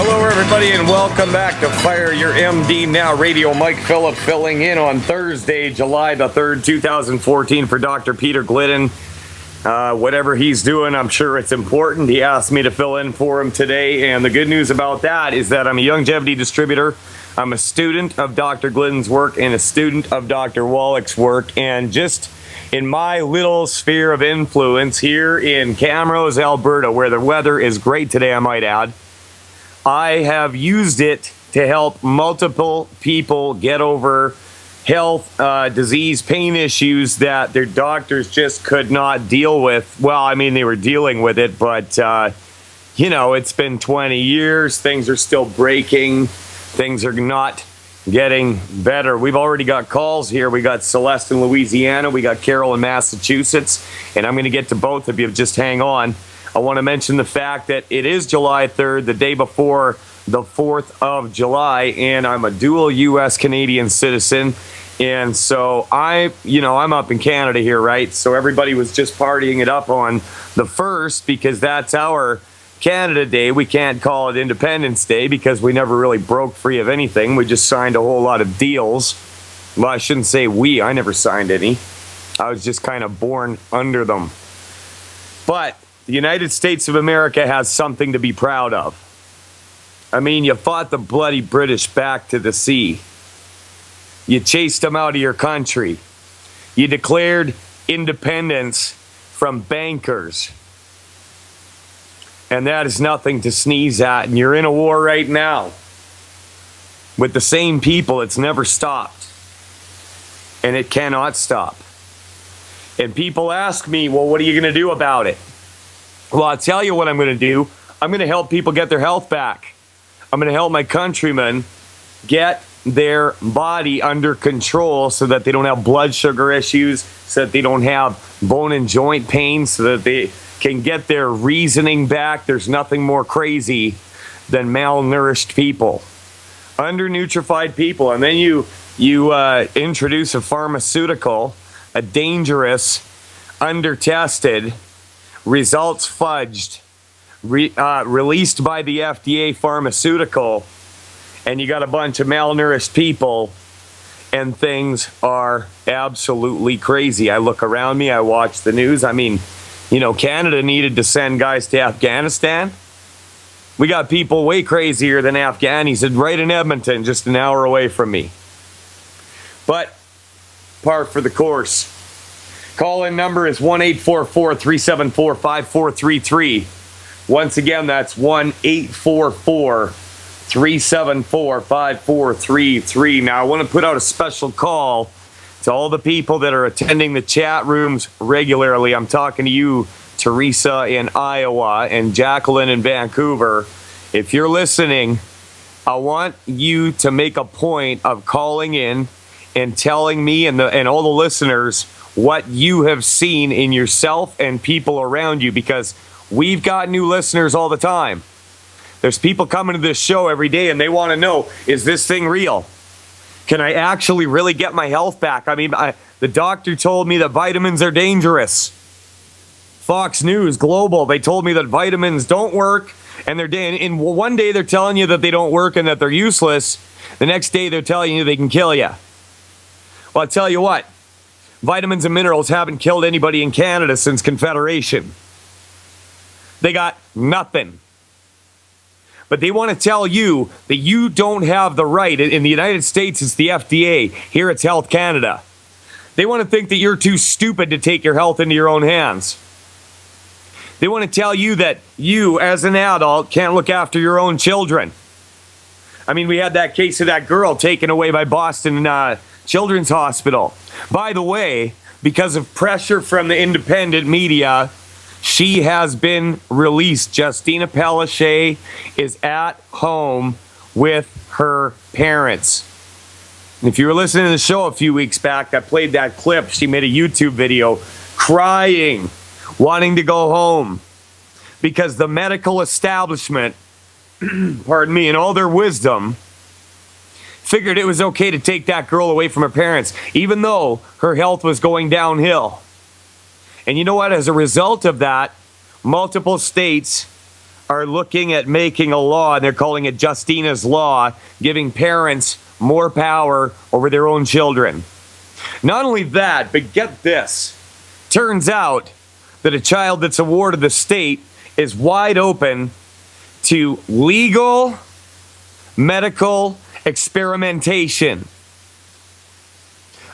Hello, everybody, and welcome back to Fire Your MD Now Radio. Mike Phillip filling in on Thursday, July the 3rd, 2014 for Dr. Peter Glidden. Whatever he's doing, I'm sure it's important. He asked me to fill in for him today, and the good news about that is that I'm a longevity distributor. I'm a student of Dr. Glidden's work and a student of Dr. Wallach's work, and just in my little sphere of influence here in Camrose, Alberta, where the weather is great today, I might add, I have used it to help multiple people get over health, disease, pain issues that their doctors just could not deal with. Well, I mean, they were dealing with it, but, it's been 20 years. Things are still breaking. Things are not getting better. We've already got calls here. We got Celeste in Louisiana. We got Carol in Massachusetts. And I'm going to get to both of you. Just hang on. I want to mention the fact that it is July 3rd, the day before the 4th of July, and I'm a dual U.S.-Canadian citizen. And so I'm up in Canada here, right? So everybody was just partying it up on the 1st because that's our Canada Day. We can't call it Independence Day because we never really broke free of anything. We just signed a whole lot of deals. Well, I shouldn't say we. I never signed any. I was just kind of born under them. But the United States of America has something to be proud of. I mean, you fought the bloody British back to the sea. You chased them out of your country. You declared independence from bankers. And that is nothing to sneeze at. And you're in a war right now with the same people. It's never stopped. And it cannot stop. And people ask me, well, what are you going to do about it? Well, I'll tell you what I'm going to do. I'm going to help people get their health back. I'm going to help my countrymen get their body under control so that they don't have blood sugar issues, so that they don't have bone and joint pain, so that they can get their reasoning back. There's nothing more crazy than malnourished people, undernutrified people. And then you introduce a pharmaceutical, a dangerous, undertested, results fudged, released by the FDA pharmaceutical, and you got a bunch of malnourished people, and things are absolutely crazy. I look around me, I watch the news. I mean, Canada needed to send guys to Afghanistan. We got people way crazier than Afghanis right in Edmonton, just an hour away from me. But par for the course. Call-in number is 1-844-374-5433. Once again, that's 1-844-374-5433. Now, I want to put out a special call to all the people that are attending the chat rooms regularly. I'm talking to you, Teresa in Iowa and Jacqueline in Vancouver. If you're listening, I want you to make a point of calling in and telling me and all the listeners what you have seen in yourself and people around you, because we've got new listeners all the time. There's people coming to this show every day and they want to know, is this thing real? Can I actually really get my health back? I mean, the doctor told me that vitamins are dangerous. Fox News Global, they told me that vitamins don't work, and in one day they're telling you that they don't work and that they're useless. The next day they're telling you they can kill you. Well, I'll tell you what. Vitamins and minerals haven't killed anybody in Canada since Confederation. They got nothing. But they want to tell you that you don't have the right. In the United States, it's the FDA. Here, it's Health Canada. They want to think that you're too stupid to take your health into your own hands. They want to tell you that you, as an adult, can't look after your own children. I mean, we had that case of that girl taken away by Boston Children's Hospital. By the way, because of pressure from the independent media, she has been released. Justina Palaszczuk is at home with her parents. And if you were listening to the show a few weeks back, I played that clip. She made a YouTube video crying, wanting to go home because the medical establishment, pardon me, in all their wisdom, figured it was okay to take that girl away from her parents, even though her health was going downhill. And you know what? As a result of that, multiple states are looking at making a law, and they're calling it Justina's Law, giving parents more power over their own children. Not only that, but get this. Turns out that a child that's awarded the state is wide open to legal medical experimentation.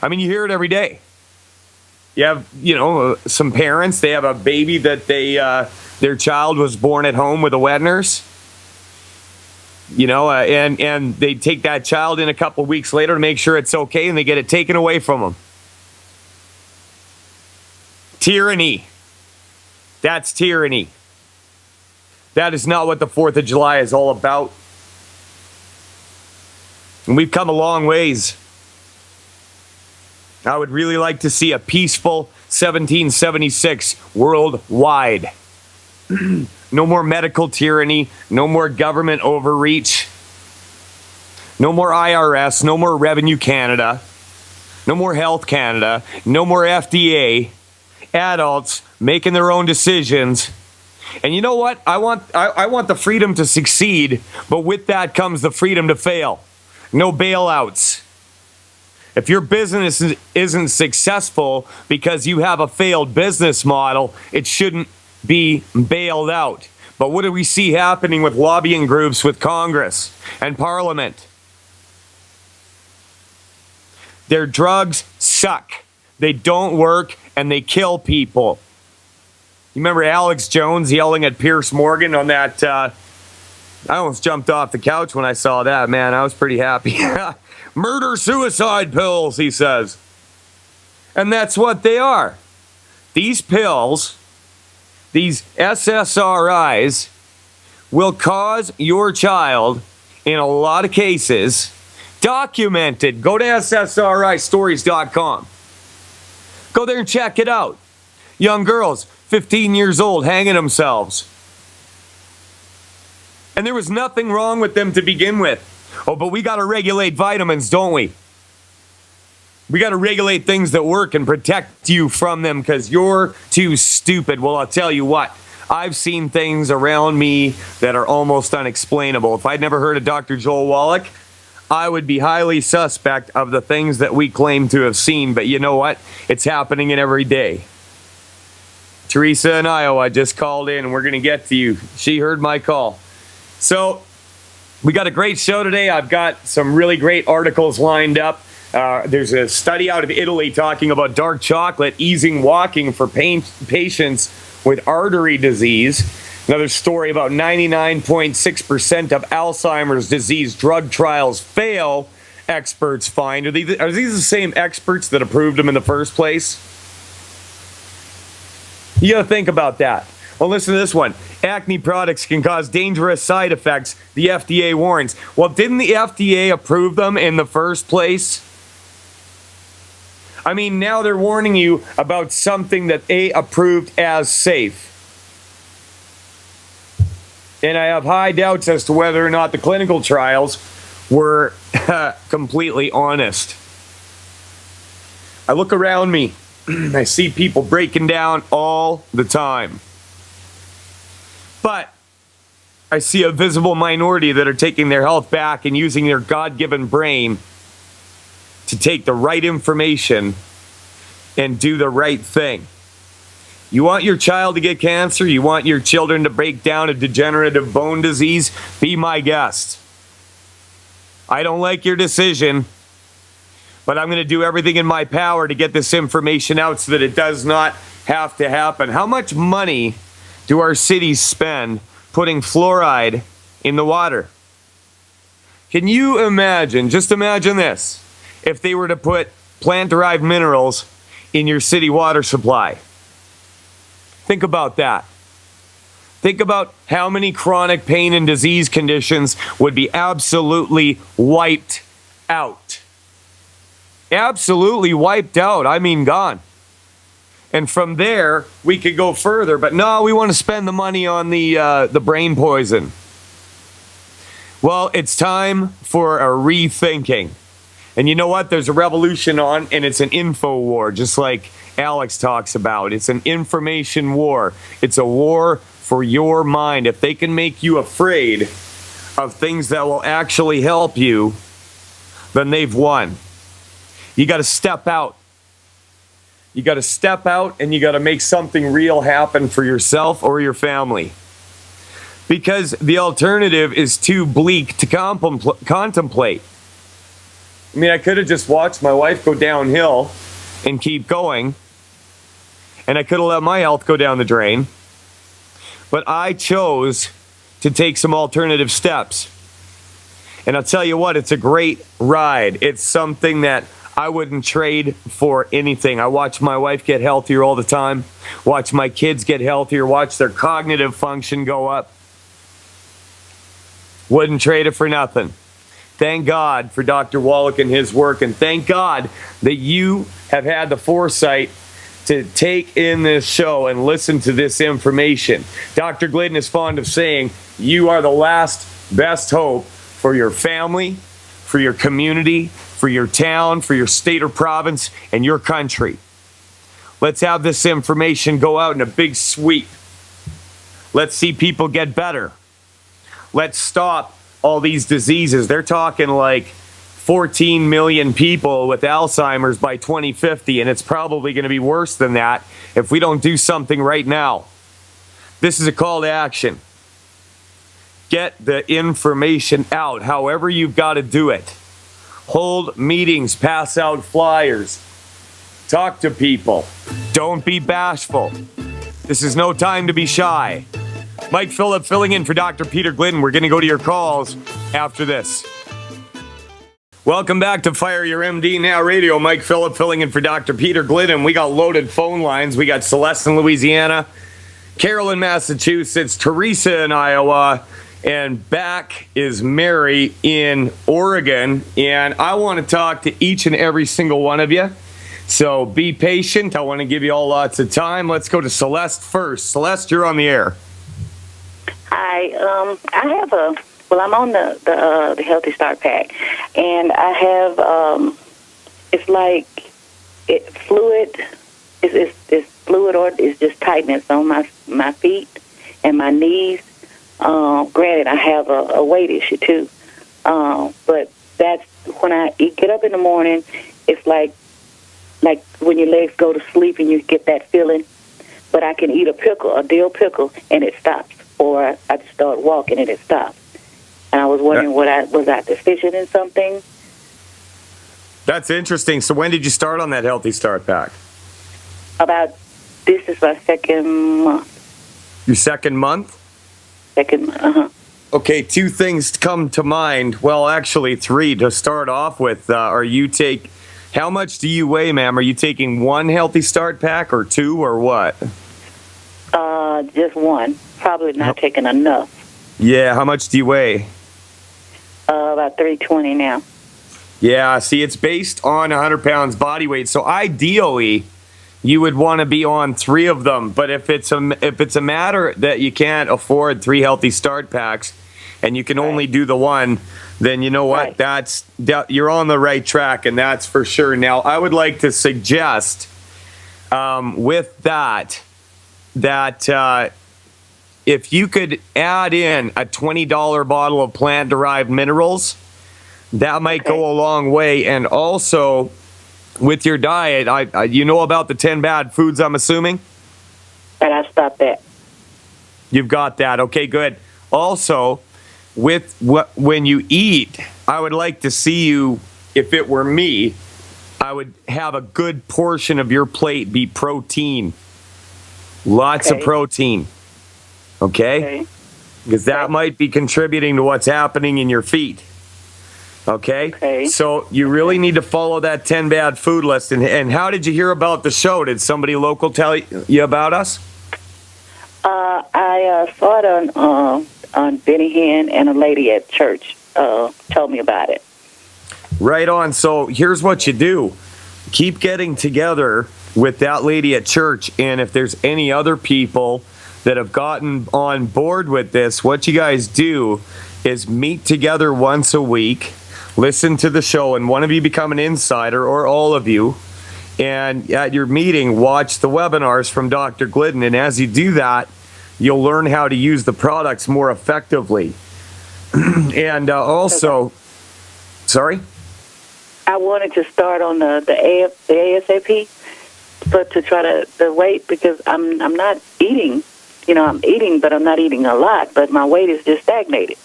I mean, you hear it every day. You have, some parents, they have a baby that their child was born at home with a wet nurse. And they take that child in a couple of weeks later to make sure it's okay, and they get it taken away from them. Tyranny. That's tyranny. That is not what the 4th of July is all about. And we've come a long ways. I would really like to see a peaceful 1776 worldwide. No more medical tyranny, no more government overreach, no more IRS, no more Revenue Canada, no more Health Canada, no more FDA, adults making their own decisions. And you know what? I want the freedom to succeed, but with that comes the freedom to fail. No bailouts. If your business isn't successful because you have a failed business model, it shouldn't be bailed out. But what do we see happening with lobbying groups with Congress and Parliament? Their drugs suck. They don't work, and they kill people. You remember Alex Jones yelling at Pierce Morgan on that? I almost jumped off the couch when I saw that, man. I was pretty happy. Murder-suicide pills, he says. And that's what they are. These pills, these SSRIs, will cause your child, in a lot of cases, documented. Go to SSRIstories.com. Go there and check it out. Young girls, 15 years old, hanging themselves. And there was nothing wrong with them to begin with. Oh, but we got to regulate vitamins, don't we? We got to regulate things that work and protect you from them because you're too stupid. Well, I'll tell you what. I've seen things around me that are almost unexplainable. If I'd never heard of Dr. Joel Wallach, I would be highly suspect of the things that we claim to have seen. But you know what? It's happening in every day. Teresa in Iowa just called in, and we're going to get to you. She heard my call. So we got a great show today. I've got some really great articles lined up. There's a study out of Italy talking about dark chocolate easing walking for patients with artery disease. Another story about 99.6% of Alzheimer's disease drug trials fail, experts find. Are these the same experts that approved them in the first place? You got to think about that. Well, listen to this one. Acne products can cause dangerous side effects, the FDA warns. Well, didn't the FDA approve them in the first place? I mean, now they're warning you about something that they approved as safe. And I have high doubts as to whether or not the clinical trials were completely honest. I look around me. I see people breaking down all the time. But I see a visible minority that are taking their health back and using their God-given brain to take the right information and do the right thing. You want your child to get cancer? You want your children to break down a degenerative bone disease? Be my guest. I don't like your decision, but I'm going to do everything in my power to get this information out so that it does not have to happen. How much money do our cities spend putting fluoride in the water? Can you imagine, just imagine this, if they were to put plant-derived minerals in your city water supply? Think about that. Think about how many chronic pain and disease conditions would be absolutely wiped out. Absolutely wiped out. I mean, gone. And from there, we could go further. But no, we want to spend the money on the brain poison. Well, it's time for a rethinking. And you know what? There's a revolution on, and it's an info war, just like Alex talks about. It's an information war. It's a war for your mind, if they can make you afraid of things that will actually help you, then they've won. You got to step out. You got to step out and you got to make something real happen for yourself or your family. Because the alternative is too bleak to contemplate. I mean, I could have just watched my wife go downhill and keep going, and I could have let my health go down the drain, but I chose to take some alternative steps. And I'll tell you what, it's a great ride. It's something that I wouldn't trade for anything. I watch my wife get healthier all the time, watch my kids get healthier, watch their cognitive function go up. Wouldn't trade it for nothing. Thank God for Dr. Wallach and his work, and thank God that you have had the foresight to take in this show and listen to this information. Dr. Glidden is fond of saying, you are the last best hope for your family, for your community, for your town, for your state or province, and your country. Let's have this information go out in a big sweep. Let's see people get better. Let's stop all these diseases. They're talking like 14 million people with Alzheimer's by 2050, and it's probably going to be worse than that if we don't do something right now. This is a call to action. Get the information out, however you've got to do it. Hold meetings, pass out flyers, talk to people. Don't be bashful. This is no time to be shy. Mike Phillip filling in for Dr. Peter Glidden. We're going to go to your calls after this. Welcome back to Fire Your MD Now Radio. Mike Phillip filling in for Dr. Peter Glidden. We got loaded phone lines. We got Celeste in Louisiana, Carol in Massachusetts, Teresa in Iowa, and back is Mary in Oregon. And I want to talk to each and every single one of you. So be patient. I want to give you all lots of time. Let's go to Celeste first. Celeste, you're on the air. Hi, I'm on the Healthy Start Pack, and I have, it's like fluid, it's fluid or it's just tightness on my feet and my knees. Granted, I have a weight issue too, but that's when I get up in the morning, it's like when your legs go to sleep and you get that feeling, but I can eat a dill pickle, and it stops. Or I just start walking and it stops. And I was wondering, was I deficient in something? That's interesting. So when did you start on that Healthy Start Pack? This is my second month. Your second month? Second month, uh-huh. Okay, two things come to mind. Well, actually, three to start off with. How much do you weigh, ma'am? Are you taking one Healthy Start Pack or two or what? Just one. Probably not taking enough. Yeah, how much do you weigh? About 320 now. Yeah, see, it's based on 100 pounds body weight. So ideally, you would want to be on three of them. But if it's a matter that you can't afford 3 Healthy Start Packs and you can only do the one, then you know what? Right. You're on the right track, and that's for sure. Now, I would like to suggest with that if you could add in a $20 bottle of plant-derived minerals, that might go a long way. And also, with your diet, you know about the 10 bad foods, I'm assuming? And I stopped that. You've got that. Okay, good. Also, when you eat, I would like to see you, if it were me, I would have a good portion of your plate be protein. Lots of protein. Okay? Because that might be contributing to what's happening in your feet. Okay? So you really need to follow that 10 bad food list. And how did you hear about the show? Did somebody local tell you about us? I saw it on Benny Hinn, and a lady at church told me about it. Right on. So here's what you do. Keep getting together with that lady at church, and if there's any other people that have gotten on board with this, what you guys do is meet together once a week, listen to the show, and one of you become an insider, or all of you, and at your meeting, watch the webinars from Dr. Glidden. And as you do that, you'll learn how to use the products more effectively. And also, sorry? I wanted to start on the ASAP, but to try the weight, because I'm not eating. You know, I'm eating, but I'm not eating a lot, but my weight is just stagnated.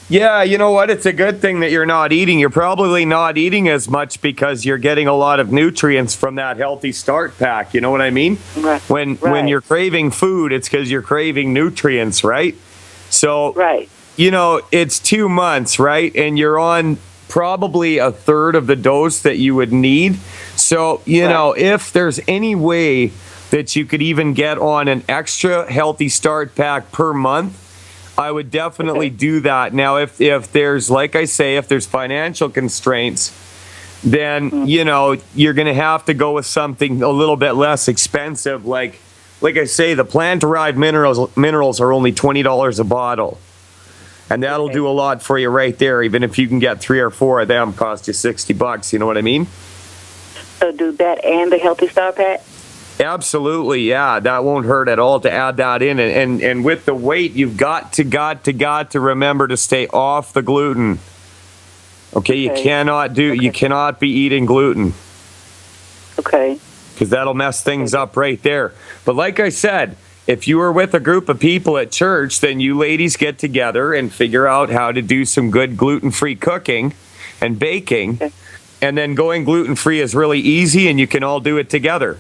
Yeah, you know what? It's a good thing that you're not eating. You're probably not eating as much because you're getting a lot of nutrients from that Healthy Start Pack. You know what I mean? Right. When you're craving food, it's because you're craving nutrients, right? So, Right. you know, it's 2 months, right? And you're on probably a third of the dose that you would need. So, you know, if there's any way that you could even get on an extra Healthy Start Pack per month, I would definitely do that. Now, if there's, like I say, if there's financial constraints, then, you know, you're going to have to go with something a little bit less expensive. Like I say, the plant-derived minerals are only $20 a bottle. And that'll do a lot for you right there. Even if you can get 3 or 4 of them, cost you $60. You know what I mean? So do that and the Healthy Start Pack? Absolutely, yeah. That won't hurt at all to add that in. And with the weight, you've got to remember to stay off the gluten. Okay, you cannot be eating gluten. Okay. Because that'll mess things up right there. But like I said, if you are with a group of people at church, then you ladies get together and figure out how to do some good gluten-free cooking and baking. Okay. And then going gluten-free is really easy, and you can all do it together.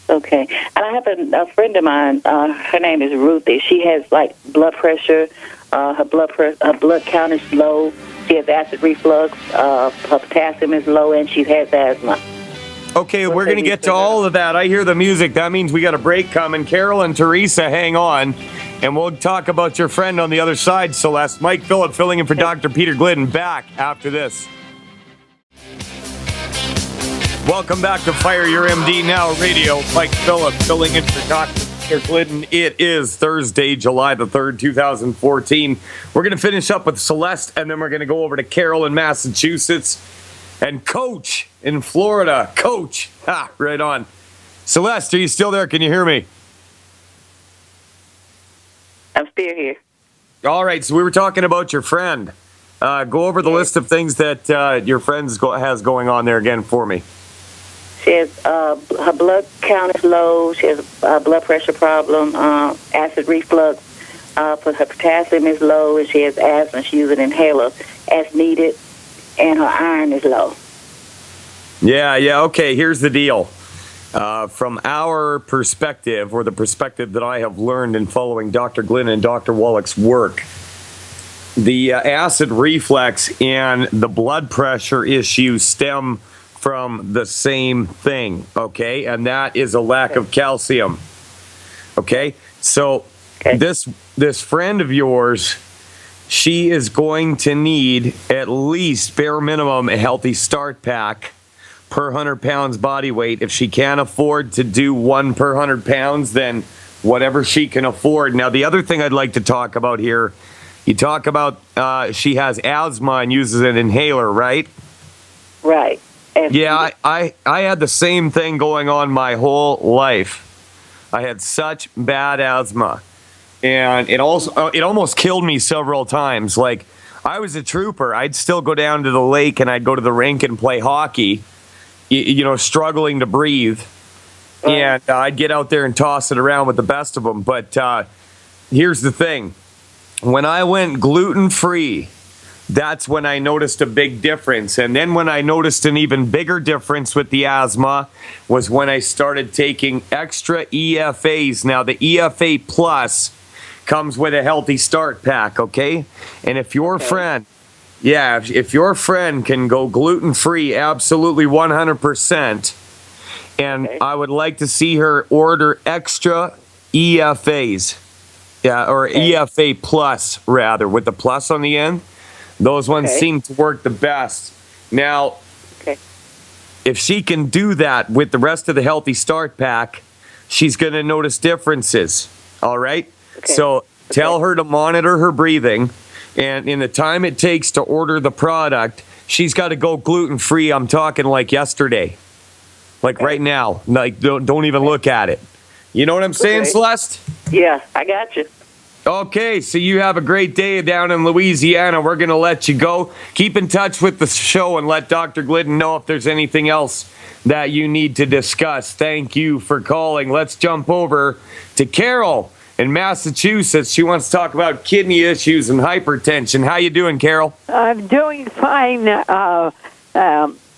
Okay. And I have a friend of mine, her name is Ruthie. She has, like, blood pressure. Her blood count is low. She has acid reflux. Her potassium is low, and she has asthma. Okay, we're going to get to all of that. I hear the music. That means we got a break coming. Carol and Teresa, hang on. And we'll talk about your friend on the other side, Celeste. Mike Phillip filling in for Dr. Peter Glidden, back after this. Welcome back to Fire Your MD Now Radio. Mike Phillip filling in for Dr. Peter Glidden. It is Thursday, July the 3rd, 2014. We're going to finish up with Celeste, and then we're going to go over to Carol in Massachusetts and Coach in Florida. Coach. Ha, right on. Celeste, are you still there? Can you hear me? I'm still here. All right, so we were talking about your friend. Go over the list of things that your friend has going on there again for me. She has her blood count is low. She has a blood pressure problem, acid reflux. Her potassium is low, and she has asthma. She uses an inhaler as needed, and her iron is low. Yeah. Okay, here's the deal. From our perspective, or the perspective that I have learned in following Dr. Glynn and Dr. Wallach's work, the acid reflux and the blood pressure issues stem from the same thing, okay? And that is a lack of calcium, okay? So this friend of yours, she is going to need at least bare minimum a Healthy Start Pack per 100 pounds body weight. If she can't afford to do one per 100 pounds, then whatever she can afford. Now, the other thing I'd like to talk about here, you talk about she has asthma and uses an inhaler, right? Right. Yeah, I had the same thing going on my whole life. I had such bad asthma, and it almost killed me several times. Like, I was a trooper. I'd still go down to the lake and I'd go to the rink and play hockey, you know, struggling to breathe. And I'd get out there and toss it around with the best of them. But here's the thing. When I went gluten-free, that's when I noticed a big difference. And then when I noticed an even bigger difference with the asthma was when I started taking extra EFAs. Now, the EFA Plus comes with a Healthy Start Pack, okay? And if your friend, if your friend can go gluten-free, absolutely 100%, and I would like to see her order extra EFAs, or EFA Plus, rather, with the plus on the end. Those ones seem to work the best. Now, if she can do that with the rest of the Healthy Start Pack, she's going to notice differences, all right? So tell her to monitor her breathing, and in the time it takes to order the product, she's got to go gluten-free. I'm talking like yesterday, like right now. Like, don't even look at it. You know what I'm saying, Celeste? Yeah, I got you. Okay, so you have a great day down in Louisiana. We're going to let you go. Keep in touch with the show and let Dr. Glidden know if there's anything else that you need to discuss. Thank you for calling. Let's jump over to Carol in Massachusetts. She wants to talk about kidney issues and hypertension. How you doing, Carol? I'm doing fine. What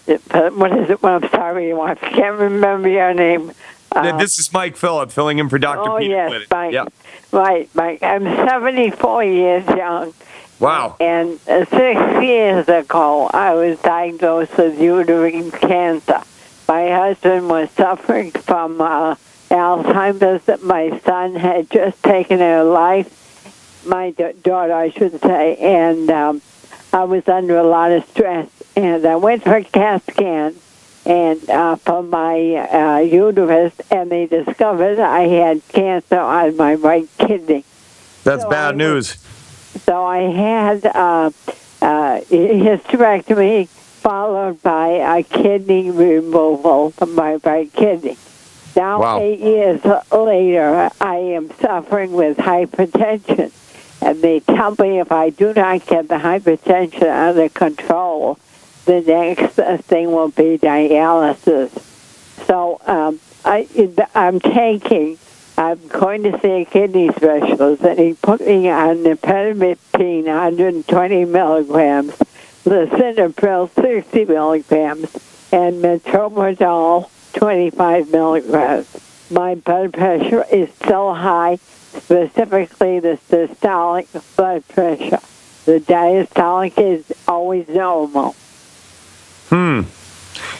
is it? Well, I'm sorry, I can't remember your name. This is Mike Phillip filling in for Dr. Oh, Peter yes, Glidden. Mike. Yep. Right, Mike. I'm 74 years young. Wow. And 6 years ago, I was diagnosed with uterine cancer. My husband was suffering from Alzheimer's. My son had just taken her life, my daughter, I should say, and I was under a lot of stress. And I went for a CAT scan and for my uterus, and they discovered I had cancer on my right kidney. That's bad news. So I had hysterectomy followed by a kidney removal from my right kidney. Now, Wow. 8 years later, I am suffering with hypertension. And they tell me if I do not get the hypertension under control, the next thing will be dialysis. So I'm going to see a kidney specialist, and he put me on nifedipine 120 milligrams, lisinopril 60 milligrams, and metoprolol 25 milligrams. My blood pressure is still high, specifically the systolic blood pressure. The diastolic is always normal.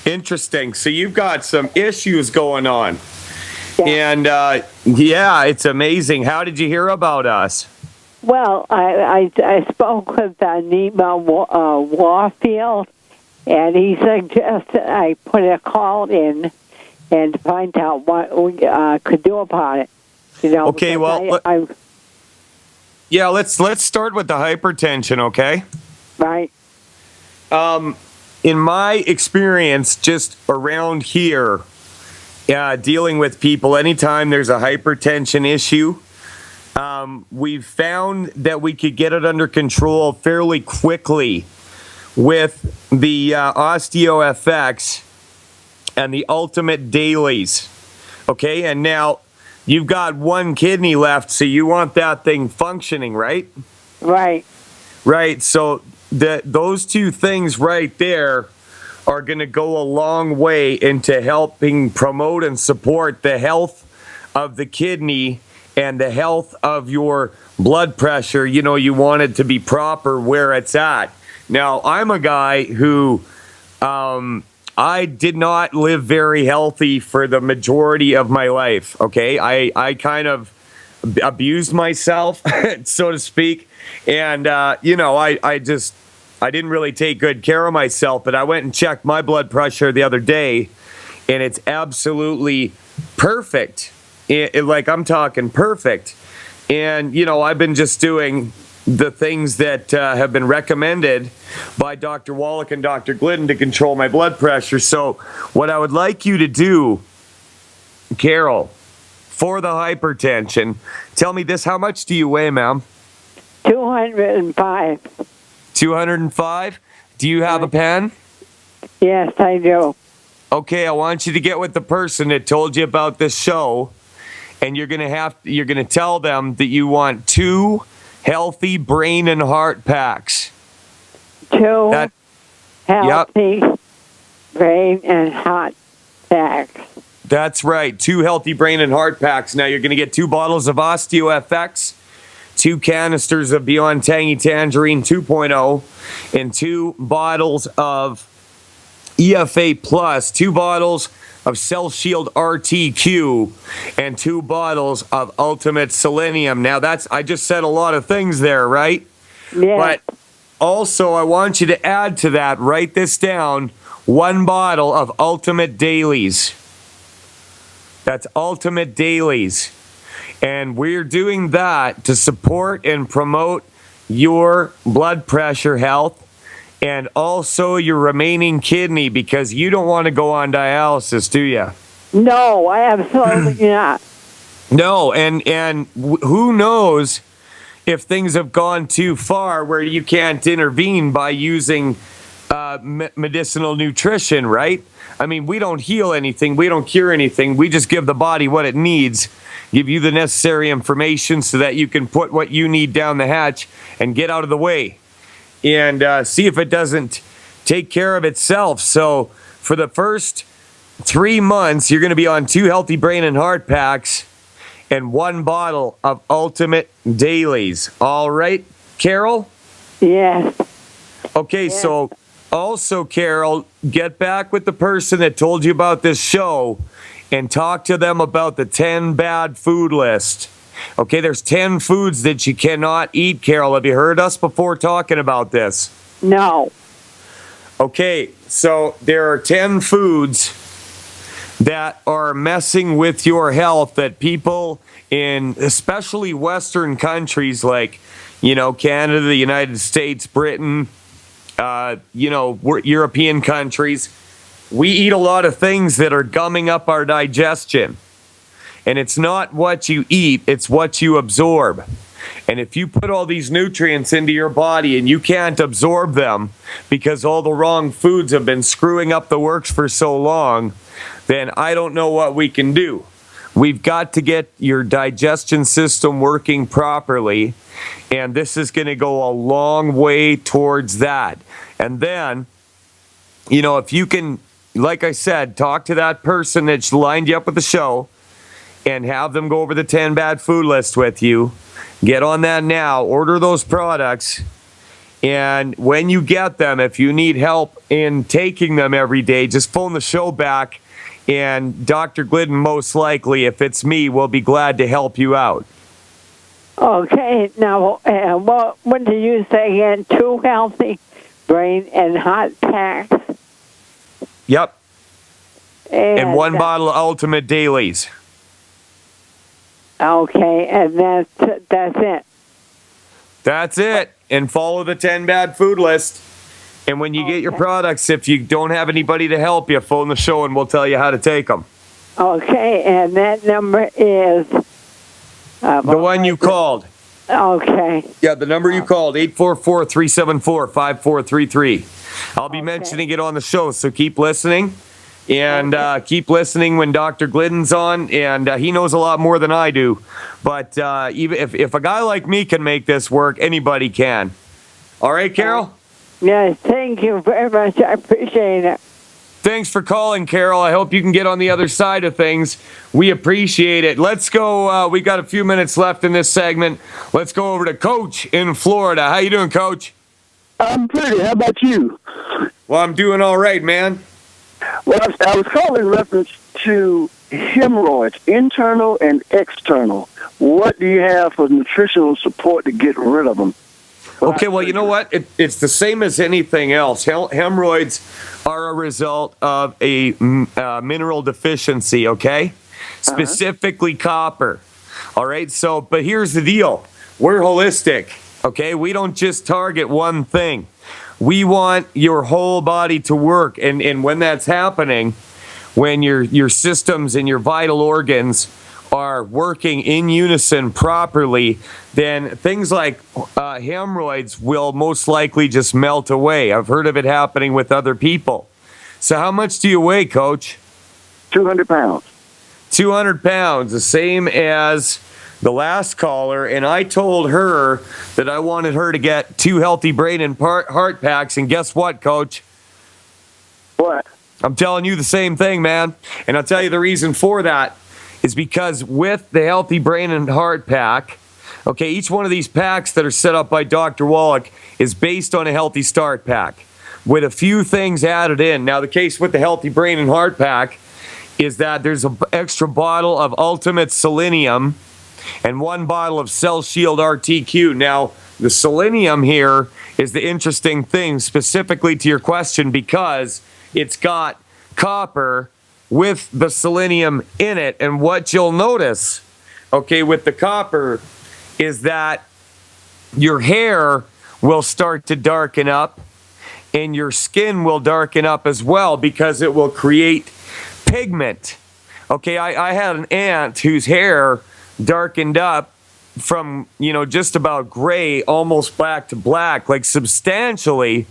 Interesting. So you've got some issues going on. Yeah. And yeah, it's amazing. How did you hear about us? Well, I spoke with Nima Warfield, and he suggested I put a call in and find out what we could do about it. You know. Okay, well, yeah, let's start with the hypertension, okay? Right. In my experience, just around here, dealing with people, anytime there's a hypertension issue, we've found that we could get it under control fairly quickly with the OsteoFX and the Ultimate Dailies. Okay, and now you've got one kidney left, so you want that thing functioning, right? Right. Right, so those two things right there are going to go a long way into helping promote and support the health of the kidney and the health of your blood pressure. You know, you want it to be proper where it's at. Now, I'm a guy who I did not live very healthy for the majority of my life, okay? I kind of abused myself, so to speak. And, you know, I didn't really take good care of myself, but I went and checked my blood pressure the other day, and it's absolutely perfect. Like, I'm talking perfect. And, you know, I've been just doing the things that have been recommended by Dr. Wallach and Dr. Glidden to control my blood pressure. So what I would like you to do, Carol, for the hypertension, tell me this, how much do you weigh, ma'am? 205. 205? Do you have a pen? Yes, I do. Okay, I want you to get with the person that told you about this show, and you're gonna tell them that you want 2 healthy brain and heart packs. 2 healthy brain and heart packs. That's right, 2 healthy brain and heart packs. Now you're gonna get 2 bottles of OsteoFX, 2 canisters of Beyond Tangy Tangerine 2.0, and 2 bottles of EFA Plus, 2 bottles of Cell Shield RTQ, and 2 bottles of Ultimate Selenium. Now I just said a lot of things there, right? Yeah. But also I want you to add to that, write this down, 1 bottle of Ultimate Dailies. That's Ultimate Dailies. And we're doing that to support and promote your blood pressure health and also your remaining kidney, because you don't want to go on dialysis, do you? No, absolutely not. No, and who knows if things have gone too far where you can't intervene by using medicinal nutrition, right? I mean, we don't heal anything, we don't cure anything. We just give the body what it needs, give you the necessary information so that you can put what you need down the hatch and get out of the way and see if it doesn't take care of itself. So for the first 3 months, you're going to be on 2 Healthy Brain and Heart Packs and 1 bottle of Ultimate Dailies. All right, Carol? Yes. Okay, Yes. so also, Carol, get back with the person that told you about this show and talk to them about the 10 bad food list. Okay, there's 10 foods that you cannot eat, Carol. Have you heard us before talking about this? No. Okay, so there are 10 foods that are messing with your health that people in especially Western countries like, Canada, the United States, Britain, European countries, we eat a lot of things that are gumming up our digestion. And it's not what you eat, it's what you absorb. And if you put all these nutrients into your body and you can't absorb them because all the wrong foods have been screwing up the works for so long, then I don't know what we can do. We've got to get your digestion system working properly, and this is going to go a long way towards that. And then, if you can, like I said, talk to that person that lined you up with the show and have them go over the 10 bad food list with you. Get on that now. Order those products. And when you get them, if you need help in taking them every day, just phone the show back. And Dr. Glidden, most likely, if it's me, will be glad to help you out. Okay. Now, what did you say again? 2 Healthy Brain and Heart Packs? Yep. And 1 uh, bottle of Ultimate Dailies. Okay, and that's it. That's it. And follow the 10 bad food list. And when you get your products, if you don't have anybody to help you, phone the show and we'll tell you how to take them. Okay, and that number is... the one you called. Okay. Yeah, the number you called, 844-374-5433. I'll be mentioning it on the show, so keep listening. And keep listening when Dr. Glidden's on, and he knows a lot more than I do. But even if a guy like me can make this work, anybody can. All right, Carol? Yes, thank you very much. I appreciate it. Thanks for calling, Carol. I hope you can get on the other side of things. We appreciate it. Let's go. We got a few minutes left in this segment. Let's go over to Coach in Florida. How you doing, Coach? I'm pretty. How about you? Well, I'm doing all right, man. Well, I was calling in reference to hemorrhoids, internal and external. What do you have for nutritional support to get rid of them? Okay, well, you know what? It's the same as anything else. Hemorrhoids are a result of a mineral deficiency, okay? Specifically copper. All right, so, but here's the deal. We're holistic, okay? We don't just target one thing. We want your whole body to work, and when that's happening, when your systems and your vital organs are working in unison properly, then things like hemorrhoids will most likely just melt away. I've heard of it happening with other people. So how much do you weigh, Coach? 200 pounds. 200 pounds, the same as the last caller, and I told her that I wanted her to get 2 Healthy Brain and Heart Packs, and guess what, Coach? What? I'm telling you the same thing, man. And I'll tell you the reason for that is because with the Healthy Brain and Heart Pack, okay, each one of these packs that are set up by Dr. Wallach is based on a Healthy Start Pack with a few things added in. Now, the case with the Healthy Brain and Heart Pack is that there's an extra bottle of Ultimate Selenium and 1 bottle of Cell Shield RTQ. Now, the selenium here is the interesting thing specifically to your question because it's got copper with the selenium in it. And what you'll notice, okay, with the copper is that your hair will start to darken up and your skin will darken up as well because it will create pigment. Okay, I had an aunt whose hair darkened up from, just about gray almost back to black, like substantially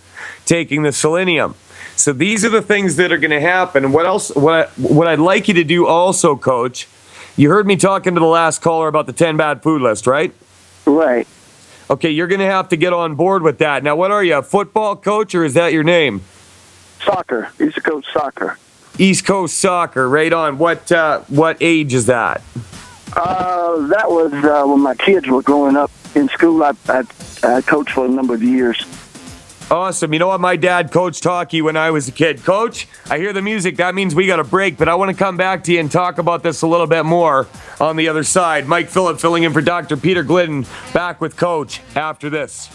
taking the selenium. So these are the things that are going to happen. What else? What I'd like you to do also, Coach, you heard me talking to the last caller about the 10 bad food list, right? Right. Okay, you're going to have to get on board with that. Now, what are you, a football coach, or is that your name? Soccer. I used to coach soccer. East Coast Soccer, right on. What age is that? That was when my kids were growing up in school. I coached for a number of years. Awesome. You know what? My dad coached hockey when I was a kid. Coach, I hear the music. That means we got a break, but I want to come back to you and talk about this a little bit more on the other side. Mike Phillip filling in for Dr. Peter Glidden, back with Coach after this.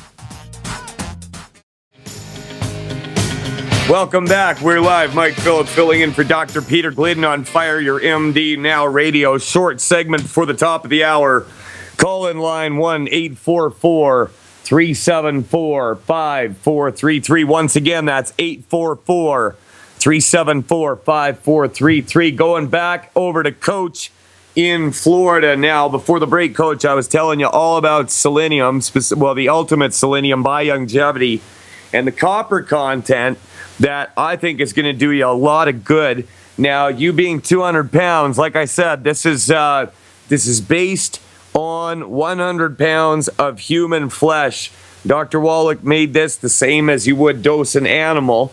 Welcome back. We're live. Mike Phillip filling in for Dr. Peter Glidden on Fire Your MD Now Radio. Short segment for the top of the hour. Call in line 1-844-374-5433. Once again, that's 844-374-5433. Going back over to Coach in Florida now. Before the break, Coach, I was telling you all about selenium, the ultimate selenium by Longevity, and the copper content that I think is going to do you a lot of good. Now, you being 200 pounds, like I said, this is based on 100 pounds of human flesh. Dr. Wallach made this the same as you would dose an animal,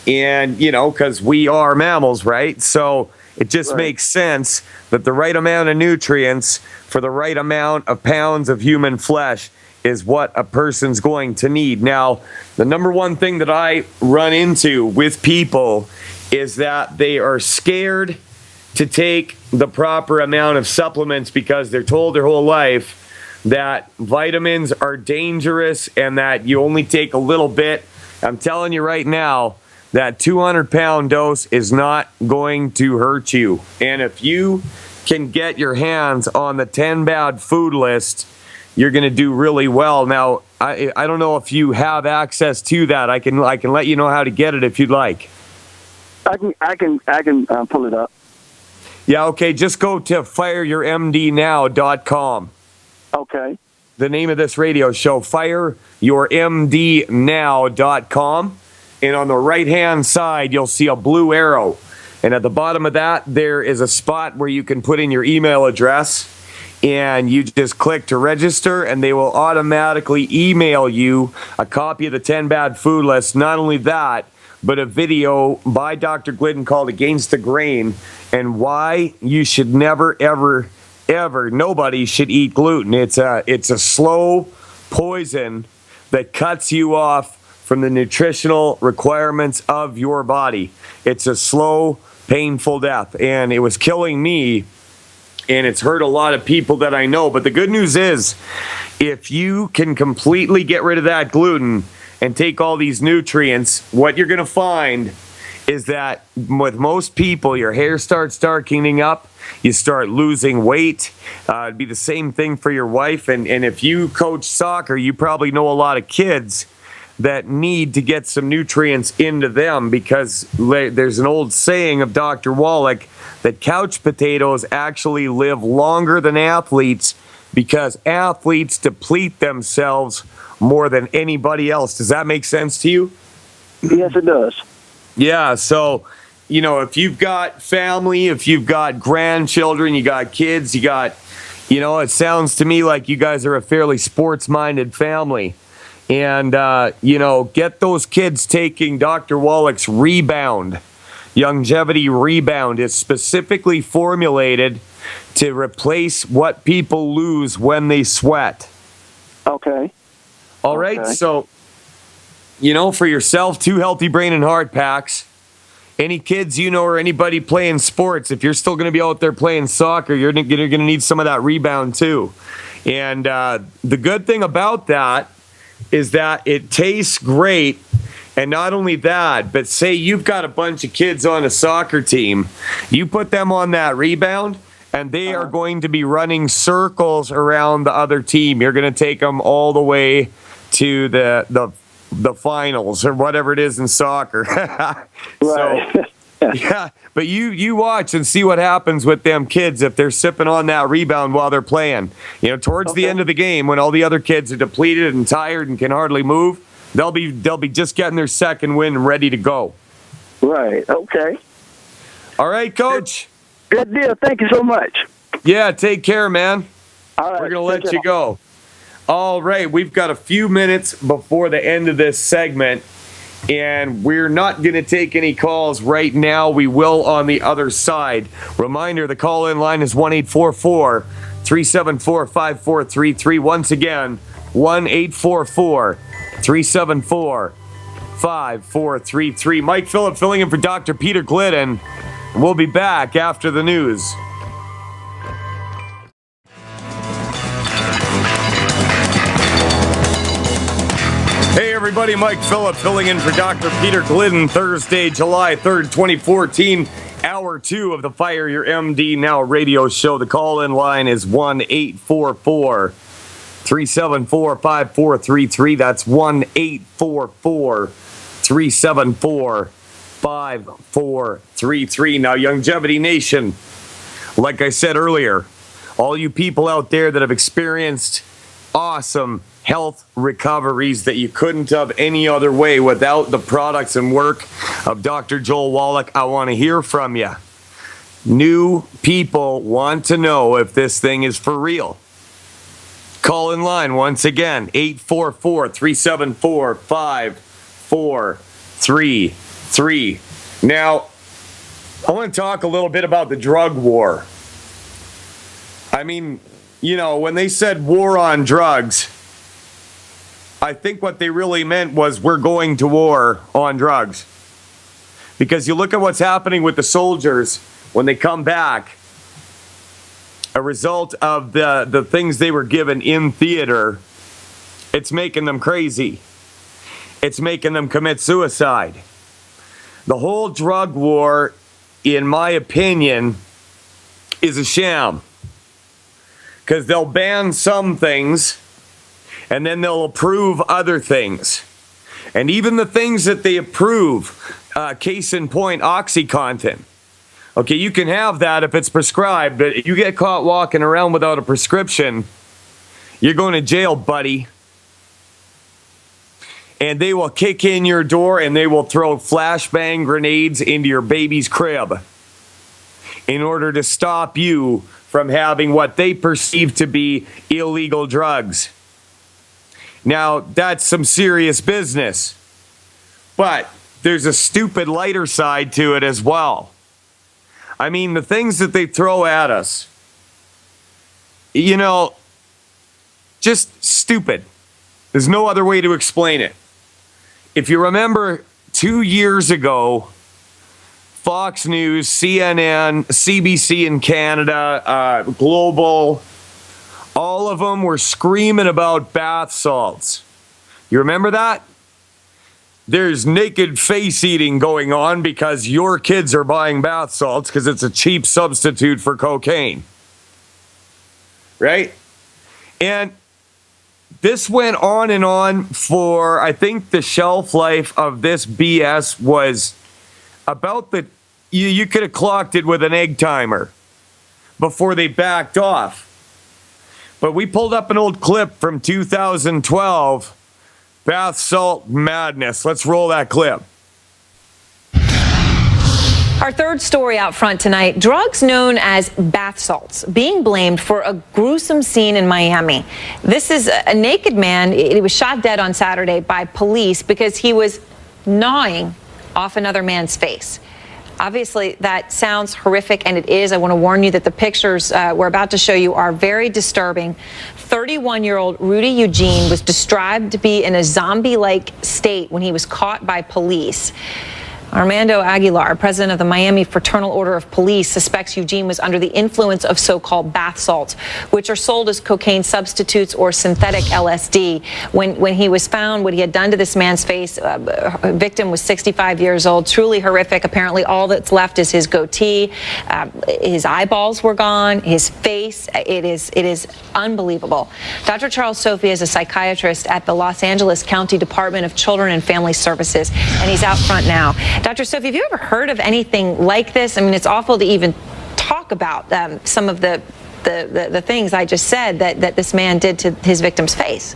and because we are mammals, right? So it just makes sense that the right amount of nutrients for the right amount of pounds of human flesh is what a person's going to need. Now, the number one thing that I run into with people is that they are scared to take the proper amount of supplements because they're told their whole life that vitamins are dangerous and that you only take a little bit. I'm telling you right now, that 200-pound dose is not going to hurt you. And if you can get your hands on the 10 bad food list, you're going to do really well. Now, I don't know if you have access to that. I can let you know how to get it if you'd like. I can pull it up. Yeah, okay. Just go to fireyourmdnow.com. Okay. The name of this radio show, fireyourmdnow.com. And on the right-hand side, you'll see a blue arrow. And at the bottom of that, there is a spot where you can put in your email address. And you just click to register, and they will automatically email you a copy of the 10 bad food list. Not only that, but a video by Dr. Glidden called Against the Grain and why you should never, ever, ever, nobody should eat gluten. It's a slow poison that cuts you off from the nutritional requirements of your body. It's a slow, painful death, and it was killing me. And it's hurt a lot of people that I know. But the good news is, if you can completely get rid of that gluten and take all these nutrients, what you're going to find is that with most people, your hair starts darkening up. You start losing weight. It'd be the same thing for your wife. And if you coach soccer, you probably know a lot of kids that need to get some nutrients into them, because there's an old saying of Dr. Wallach that couch potatoes actually live longer than athletes because athletes deplete themselves more than anybody else. Does that make sense to you? Yes, it does. Yeah, so, if you've got family, if you've got grandchildren, you got kids, it sounds to me like you guys are a fairly sports-minded family. And, get those kids taking Dr. Wallach's Rebound. Longevity Rebound is specifically formulated to replace what people lose when they sweat. Okay. All right, so, for yourself, 2 Healthy Brain and Heart packs. Any kids or anybody playing sports, if you're still going to be out there playing soccer, you're going to need some of that Rebound too. And the good thing about that is that it tastes great. And not only that, but say you've got a bunch of kids on a soccer team, you put them on that Rebound, and they are going to be running circles around the other team. You're going to take them all the way to the finals or whatever it is in soccer. Right. So Yeah, but you watch and see what happens with them kids if they're sipping on that rebound while they're playing. Towards the end of the game, when all the other kids are depleted and tired and can hardly move, they'll be just getting their second win and ready to go. Right. Okay. All right, Coach. Good deal. Thank you so much. Yeah, take care, man. All right. We're going to take let care. you go. All right, we've got a few minutes before the end of this segment, and we're not going to take any calls right now. We will on the other side. Reminder, the call-in line is 1-844-374-5433. Once again, 1-844-374-5433. Mike Phillip filling in for Dr. Peter Glidden. We'll be back after the news. Hey everybody, Mike Phillip filling in for Dr. Peter Glidden, Thursday, July 3rd, 2014, hour 2 of the Fire Your MD Now radio show. The call-in line is 1-844-374-5433. That's 1-844-374-5433. Now, Longevity Nation, like I said earlier, all you people out there that have experienced awesome health recoveries that you couldn't have any other way without the products and work of Dr. Joel Wallach, I want to hear from you. New people want to know if this thing is for real. Call in line once again, 844-374-5433. Now, I want to talk a little bit about the drug war. I mean, when they said war on drugs, I think what they really meant was we're going to war on drugs. Because you look at what's happening with the soldiers when they come back, a result of the things they were given in theater, it's making them crazy. It's making them commit suicide. The whole drug war, in my opinion, is a sham. Because they'll ban some things, and then they'll approve other things. And even the things that they approve, case in point, OxyContin. Okay, you can have that if it's prescribed, but if you get caught walking around without a prescription, you're going to jail, buddy. And they will kick in your door and they will throw flashbang grenades into your baby's crib in order to stop you from having what they perceive to be illegal drugs. Now, that's some serious business. But there's a stupid lighter side to it as well. I mean, the things that they throw at us, just stupid. There's no other way to explain it. If you remember 2 years ago, Fox News, CNN, CBC in Canada, Global, all of them were screaming about bath salts. You remember that? There's naked face eating going on because your kids are buying bath salts because it's a cheap substitute for cocaine. Right? And this went on and on for, I think the shelf life of this BS was about you could have clocked it with an egg timer before they backed off. But we pulled up an old clip from 2012, bath salt madness. Let's roll that clip. Our third story out front tonight, drugs known as bath salts being blamed for a gruesome scene in Miami. This is a naked man. He was shot dead on Saturday by police because he was gnawing off another man's face. Obviously, that sounds horrific, and it is. I want to warn you that the pictures we're about to show you are very disturbing. 31-year-old Rudy Eugene was described to be in a zombie-like state when he was caught by police. Armando Aguilar, president of the Miami Fraternal Order of Police, suspects Eugene was under the influence of so-called bath salts, which are sold as cocaine substitutes or synthetic LSD. When he was found, what he had done to this man's face, victim was 65 years old, truly horrific. Apparently, all that's left is his goatee. His eyeballs were gone, his face. It is unbelievable. Dr. Charles Sophia is a psychiatrist at the Los Angeles County Department of Children and Family Services, and he's out front now. Dr. Sophie, have you ever heard of anything like this? I mean, it's awful to even talk about some of the things I just said that this man did to his victim's face.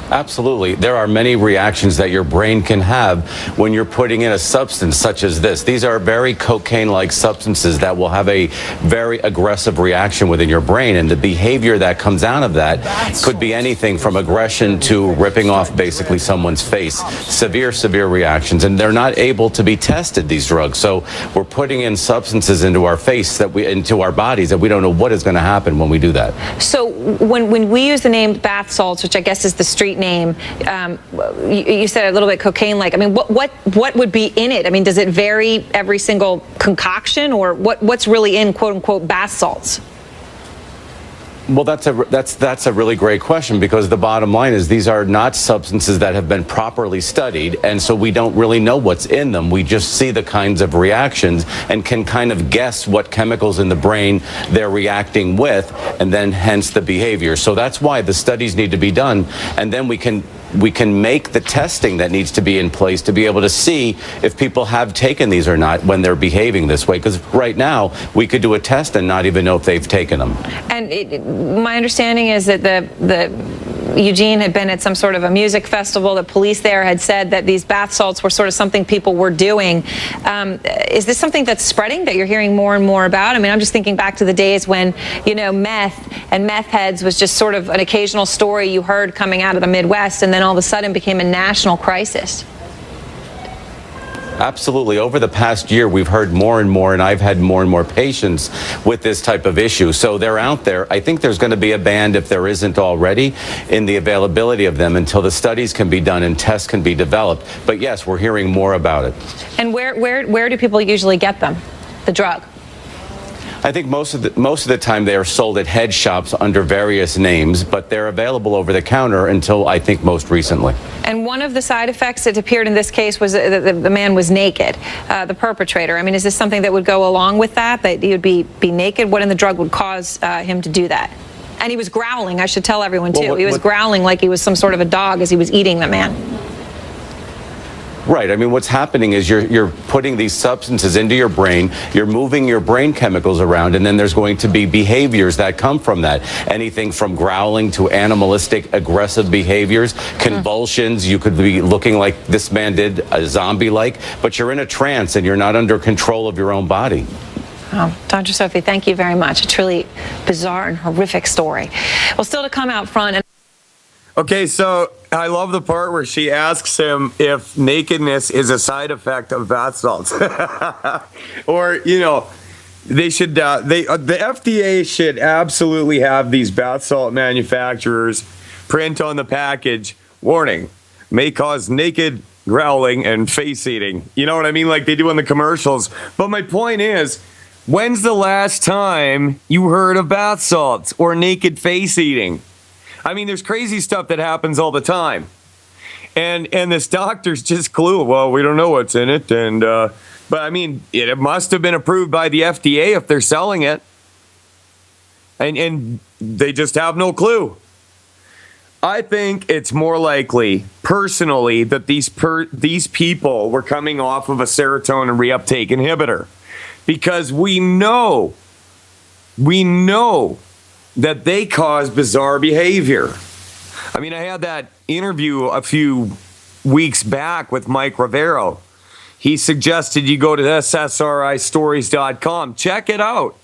Absolutely. There are many reactions that your brain can have when you're putting in a substance such as this. These are very cocaine-like substances that will have a very aggressive reaction within your brain, and the behavior that comes out of that could be anything from aggression to ripping off basically someone's face. Severe reactions, and they're not able to be tested, these drugs. So we're putting in substances into our face, into our bodies, that we don't know what is going to happen when we do that. So when we use the name bath salts, which I guess is the street name, you said a little bit cocaine-like. I mean, what would be in it? I mean, does it vary every single concoction, or what's really in quote-unquote bath salts? Well, that's a really great question, because the bottom line is these are not substances that have been properly studied, and so we don't really know what's in them. We just see the kinds of reactions and can kind of guess what chemicals in the brain they're reacting with, and then hence the behavior. So that's why the studies need to be done, and then we can make the testing that needs to be in place to be able to see if people have taken these or not when they're behaving this way. Because right now, we could do a test and not even know if they've taken them. And my understanding is that Eugene had been at some sort of a music festival. The police there had said that these bath salts were sort of something people were doing. Is this something that's spreading, that you're hearing more and more about? I mean, I'm just thinking back to the days when, meth and meth heads was just sort of an occasional story you heard coming out of the Midwest, and then all of a sudden became a national crisis. Absolutely. Over the past year, we've heard more and more, and I've had more and more patients with this type of issue. So they're out there. I think there's going to be a ban, if there isn't already, in the availability of them until the studies can be done and tests can be developed. But yes, we're hearing more about it. And where do people usually get them, the drug? I think most of the time they are sold at head shops under various names, but they're available over the counter until, I think, most recently. And one of the side effects that appeared in this case was the man was naked, the perpetrator. I mean, is this something that would go along with that he would be naked? What in the drug would cause him to do that? And he was growling, I should tell everyone, too. He was growling like he was some sort of a dog as he was eating the man. Right. I mean, what's happening is you're putting these substances into your brain, you're moving your brain chemicals around, and then there's going to be behaviors that come from that. Anything from growling to animalistic, aggressive behaviors, convulsions. You could be looking like this man did, a zombie-like, but you're in a trance and you're not under control of your own body. Oh, Dr. Sophie, thank you very much. It's really bizarre and horrific story. Well, still to come out front. Okay, so I love the part where she asks him if nakedness is a side effect of bath salts. Or, they should, the FDA should absolutely have these bath salt manufacturers print on the package, warning, may cause naked growling and face eating. You know what I mean? Like they do in the commercials. But my point is, when's the last time you heard of bath salts or naked face eating? I mean, there's crazy stuff that happens all the time. And this doctor's just clue. Well, we don't know what's in it. And but I mean, it must have been approved by the FDA if they're selling it. And they just have no clue. I think it's more likely, personally, that these people were coming off of a serotonin reuptake inhibitor. Because we know that they cause bizarre behavior. I mean, I had that interview a few weeks back with Mike Rivero. He suggested you go to ssristories.com. Check it out.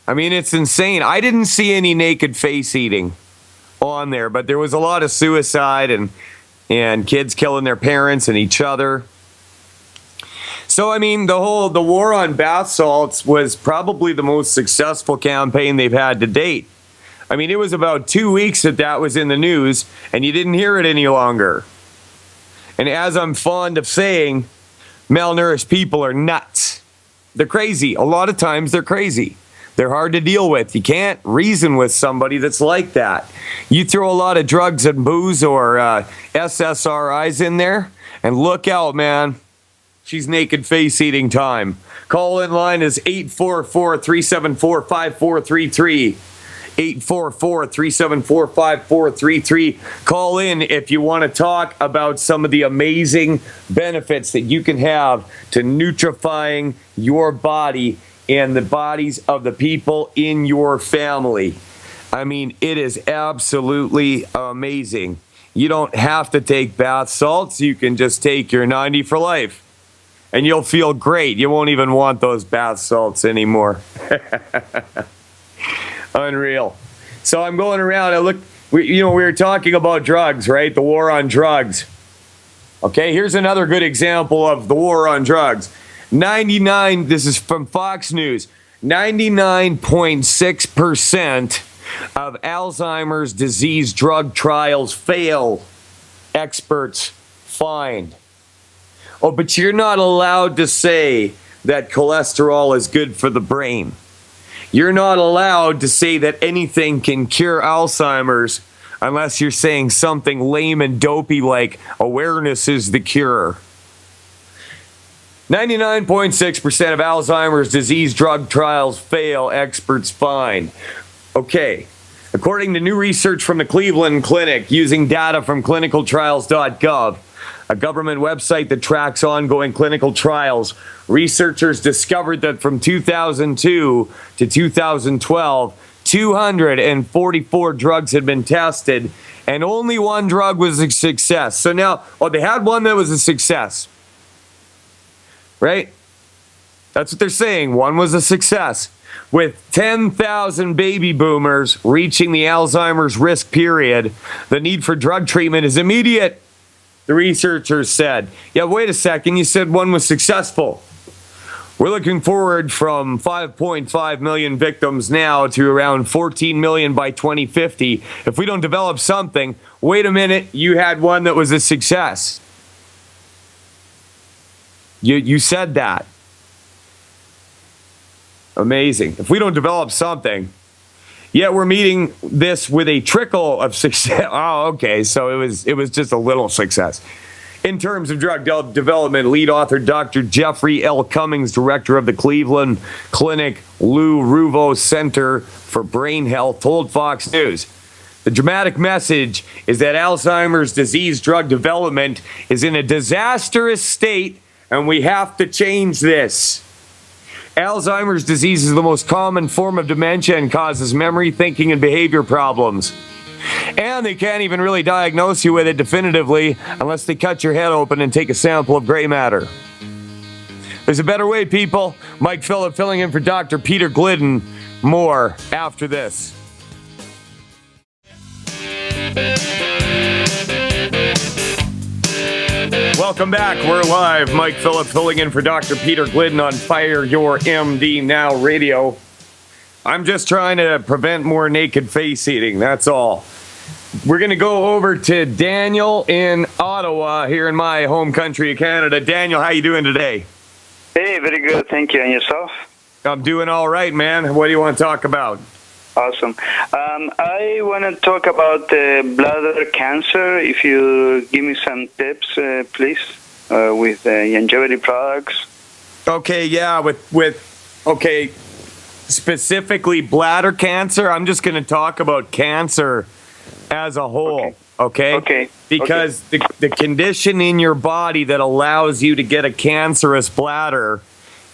I mean, it's insane. I didn't see any naked face eating on there, but there was a lot of suicide and kids killing their parents and each other. So, I mean, the war on bath salts was probably the most successful campaign they've had to date. I mean, it was about 2 weeks that was in the news, and you didn't hear it any longer. And as I'm fond of saying, malnourished people are nuts. They're crazy. A lot of times they're crazy. They're hard to deal with. You can't reason with somebody that's like that. You throw a lot of drugs and booze or SSRIs in there, and look out, man. She's naked face eating time. Call in line is 844-374-5433. 844-374-5433. Call in if you want to talk about some of the amazing benefits that you can have to nutrifying your body and the bodies of the people in your family. I mean, it is absolutely amazing. You don't have to take bath salts. You can just take your 90 for life. And you'll feel great. You won't even want those bath salts anymore. Unreal. So I'm going around. We were talking about drugs, right? The war on drugs. Okay, here's another good example of the war on drugs. This is from Fox News. 99.6% of Alzheimer's disease drug trials fail, experts find. Oh, but you're not allowed to say that cholesterol is good for the brain. You're not allowed to say that anything can cure Alzheimer's unless you're saying something lame and dopey like awareness is the cure. 99.6% of Alzheimer's disease drug trials fail, experts find. Okay, according to new research from the Cleveland Clinic using data from clinicaltrials.gov, a government website that tracks ongoing clinical trials, researchers discovered that from 2002 to 2012, 244 drugs had been tested, and only one drug was a success. So now, they had one that was a success, right? That's what they're saying. One was a success. With 10,000 baby boomers reaching the Alzheimer's risk period, the need for drug treatment is immediate. The researchers said, yeah, wait a second, you said one was successful. We're looking forward from 5.5 million victims now to around 14 million by 2050. If we don't develop something, wait a minute, you had one that was a success. You said that. Amazing. If we don't develop something, yet we're meeting this with a trickle of success. Oh, okay. So it was just a little success. In terms of drug development, lead author Dr. Jeffrey L. Cummings, director of the Cleveland Clinic Lou Ruvo Center for Brain Health, told Fox News, the dramatic message is that Alzheimer's disease drug development is in a disastrous state, and we have to change this. Alzheimer's disease is the most common form of dementia and causes memory, thinking, and behavior problems. And they can't even really diagnose you with it definitively unless they cut your head open and take a sample of gray matter. There's a better way, people. Mike Phillip filling in for Dr. Peter Glidden. More after this. Welcome back. We're live. Mike Phillip filling in for Dr. Peter Glidden on Fire Your MD Now Radio. I'm just trying to prevent more naked face eating. That's all. We're going to go over to Daniel in Ottawa here in my home country of Canada. Daniel, how you doing today? Hey, very good. Thank you. And yourself? I'm doing all right, man. What do you want to talk about? Awesome. I want to talk about bladder cancer. If you give me some tips, please, with longevity products. Okay, yeah, okay, specifically bladder cancer. I'm just going to talk about cancer as a whole, okay? Okay. Because the condition in your body that allows you to get a cancerous bladder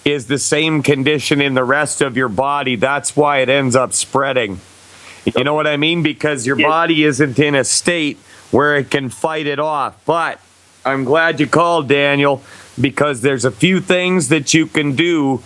is the same condition in the rest of your body. That's why it ends up spreading. You know what I mean? Because your body isn't in a state where it can fight it off. But I'm glad you called, Daniel, because there's a few things that you can do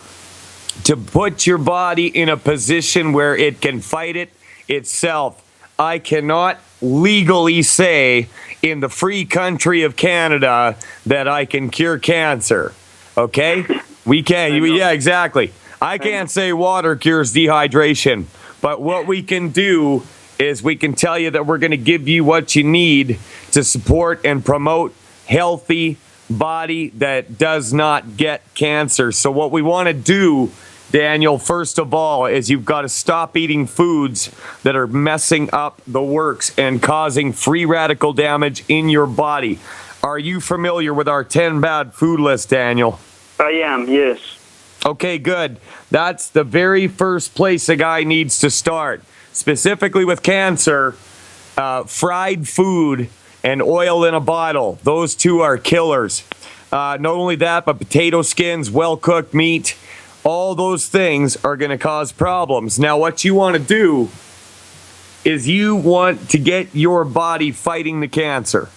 to put your body in a position where it can fight it itself. I cannot legally say in the free country of Canada that I can cure cancer. Okay? We can. Yeah, exactly. I can't say water cures dehydration, but what we can do is we can tell you that we're going to give you what you need to support and promote healthy body that does not get cancer. So what we want to do, Daniel, first of all, is you've got to stop eating foods that are messing up the works and causing free radical damage in your body. Are you familiar with our 10 bad food list, Daniel? I am, yes. Okay, good. That's the very first place a guy needs to start. specifically with cancer, fried food and oil in a bottle. Those two are killers. Not only that, but potato skins, well-cooked meat, all those things are going to cause problems. Now, what you want to do is you want to get your body fighting the cancer.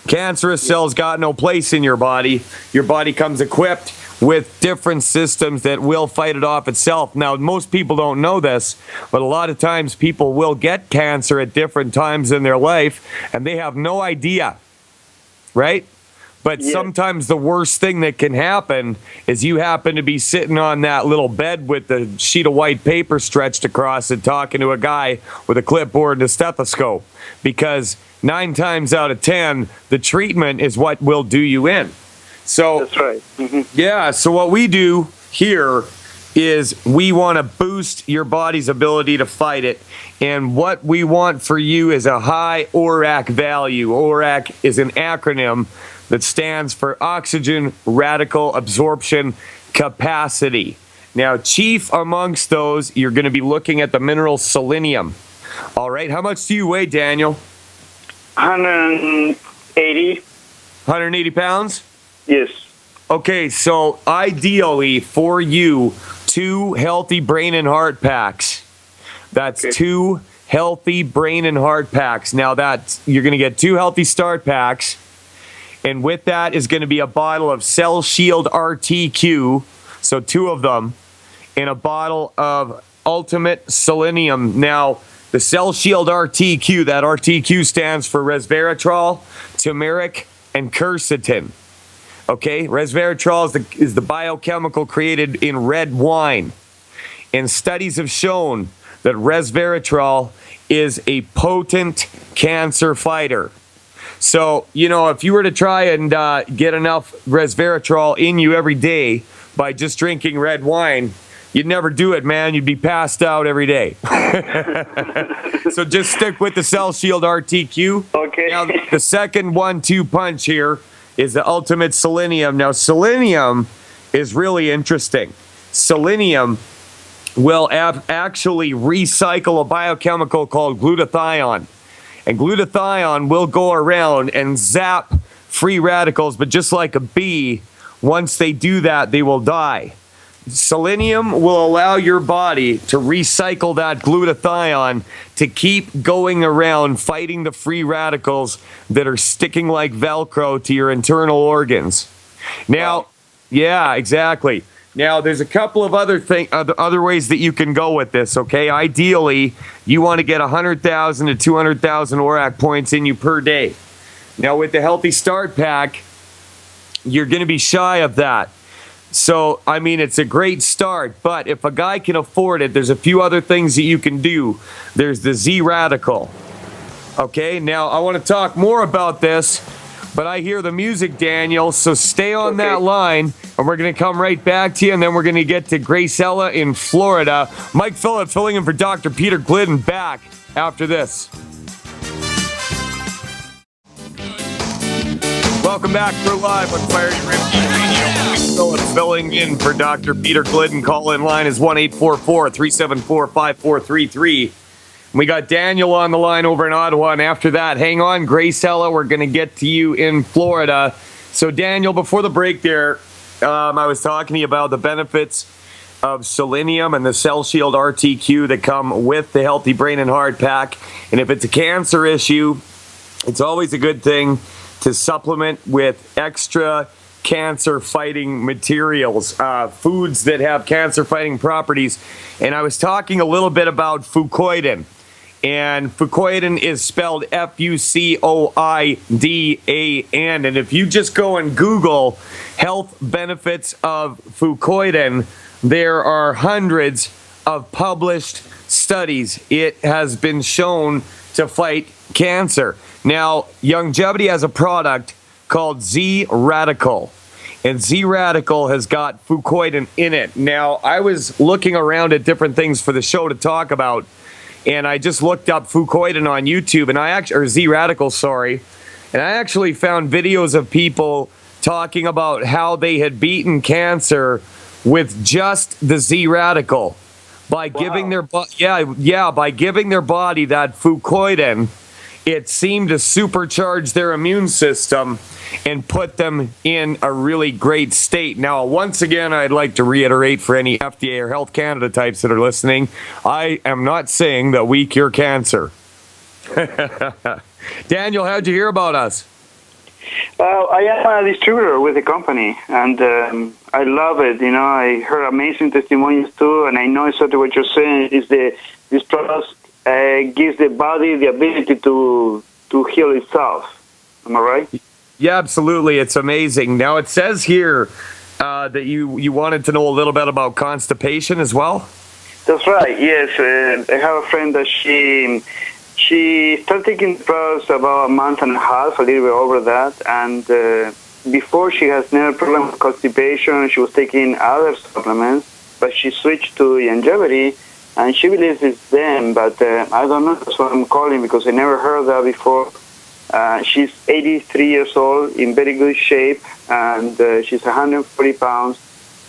Cancerous cells got no place in your body. Your body comes equipped with different systems that will fight it off itself. Now, most people don't know this, but a lot of times people will get cancer at different times in their life, and they have no idea, right? But sometimes the worst thing that can happen is you happen to be sitting on that little bed with the sheet of white paper stretched across it, talking to a guy with a clipboard and a stethoscope, because 9 times out of 10, the treatment is what will do you in. So That's right. yeah, so what we do here is we want to boost your body's ability to fight it. And what we want for you is a high ORAC value. ORAC is an acronym that stands for Oxygen Radical Absorption Capacity. Now, chief amongst those, you're going to be looking at the mineral selenium. All right, how much do you weigh, Daniel? 180. 180 pounds? Yes. Okay, so ideally for you, 2 healthy brain and heart packs. That's Okay. 2 healthy brain and heart packs. Now you're going to get 2 healthy start packs, and with that is going to be a bottle of Cell Shield RTQ, so 2 of them, and a bottle of Ultimate Selenium. Now, the Cell Shield RTQ, that RTQ stands for resveratrol, turmeric, and quercetin. Okay, resveratrol is the biochemical created in red wine. And studies have shown that resveratrol is a potent cancer fighter. So, if you were to try and get enough resveratrol in you every day by just drinking red wine, you'd never do it, man. You'd be passed out every day. So just stick with the Cell Shield RTQ. Okay. Now, the second 1-2 punch here is the Ultimate Selenium. Now, selenium is really interesting. Selenium will actually recycle a biochemical called glutathione. And glutathione will go around and zap free radicals, but just like a bee, once they do that, they will die. Selenium will allow your body to recycle that glutathione to keep going around fighting the free radicals that are sticking like Velcro to your internal organs. Now, yeah, exactly. Now, there's a couple of other ways that you can go with this, okay? Ideally, you want to get 100,000 to 200,000 ORAC points in you per day. Now, with the Healthy Start Pack, you're going to be shy of that. So, I mean, it's a great start, but if a guy can afford it, there's a few other things that you can do. There's the Z Radical. Okay, now I want to talk more about this, but I hear the music, Daniel, so stay on that line, and we're going to come right back to you, and then we're going to get to Gracella in Florida. Mike Phillip filling in for Dr. Peter Glidden back after this. Welcome back. We're live on Fire Ripkey Radio. Mike Phillips filling in for Dr. Peter Glidden. Call in line is 1-844-374-5433. We got Daniel on the line over in Ottawa, and after that, hang on, Gracella, we're going to get to you in Florida. So, Daniel, before the break there, I was talking to you about the benefits of selenium and the Cell Shield RTQ that come with the Healthy Brain and Heart Pack. And if it's a cancer issue, it's always a good thing to supplement with extra cancer-fighting materials, foods that have cancer-fighting properties. And I was talking a little bit about fucoidan. And fucoidan is spelled Fucoidan. And if you just go and Google health benefits of fucoidan, there are hundreds of published studies. It has been shown to fight cancer. Now, Youngevity has a product called Z Radical, and Z Radical has got fucoidan in it. Now, I was looking around at different things for the show to talk about, and I just looked up fucoidan on YouTube, and or Z Radical, sorry, and I actually found videos of people talking about how they had beaten cancer with just the Z Radical. by giving their by giving their body that fucoidan, it seemed to supercharge their immune system and put them in a really great state. Now, once again, I'd like to reiterate for any FDA or Health Canada types that are listening, I am not saying that we cure cancer. Daniel, how'd you hear about us? Well, I am a distributor with the company, and I love it. You know, I heard amazing testimonials too, and I know exactly what you're saying. Is this product gives the body the ability to heal itself. Am I right? Yeah, absolutely. It's amazing. Now, it says here that you wanted to know a little bit about constipation as well? That's right, yes. I have a friend that she started taking the products about a month and a half, a little bit over that, and before she has never problem with constipation. She was taking other supplements, but she switched to longevity, and she believes it's them, but I don't know. That's what I'm calling, because I never heard that before. She's 83 years old, in very good shape, and she's 140 pounds,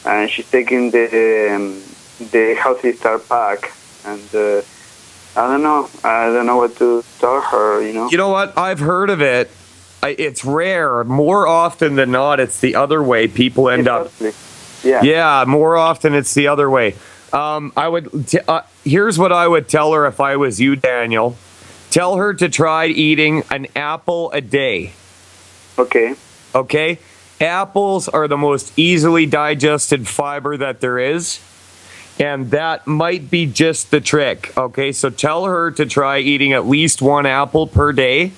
and she's taking the Healthy Start Pack, and I don't know what to tell her, you know. You know what? I've heard of it. It's rare. More often than not, it's the other way. People end up. Yeah, more often it's the other way. Here's what I would tell her if I was you, Daniel. Tell her to try eating an apple a day. Okay. Okay? Apples are the most easily digested fiber that there is. And that might be just the trick. Okay, so tell her to try eating at least one apple per day.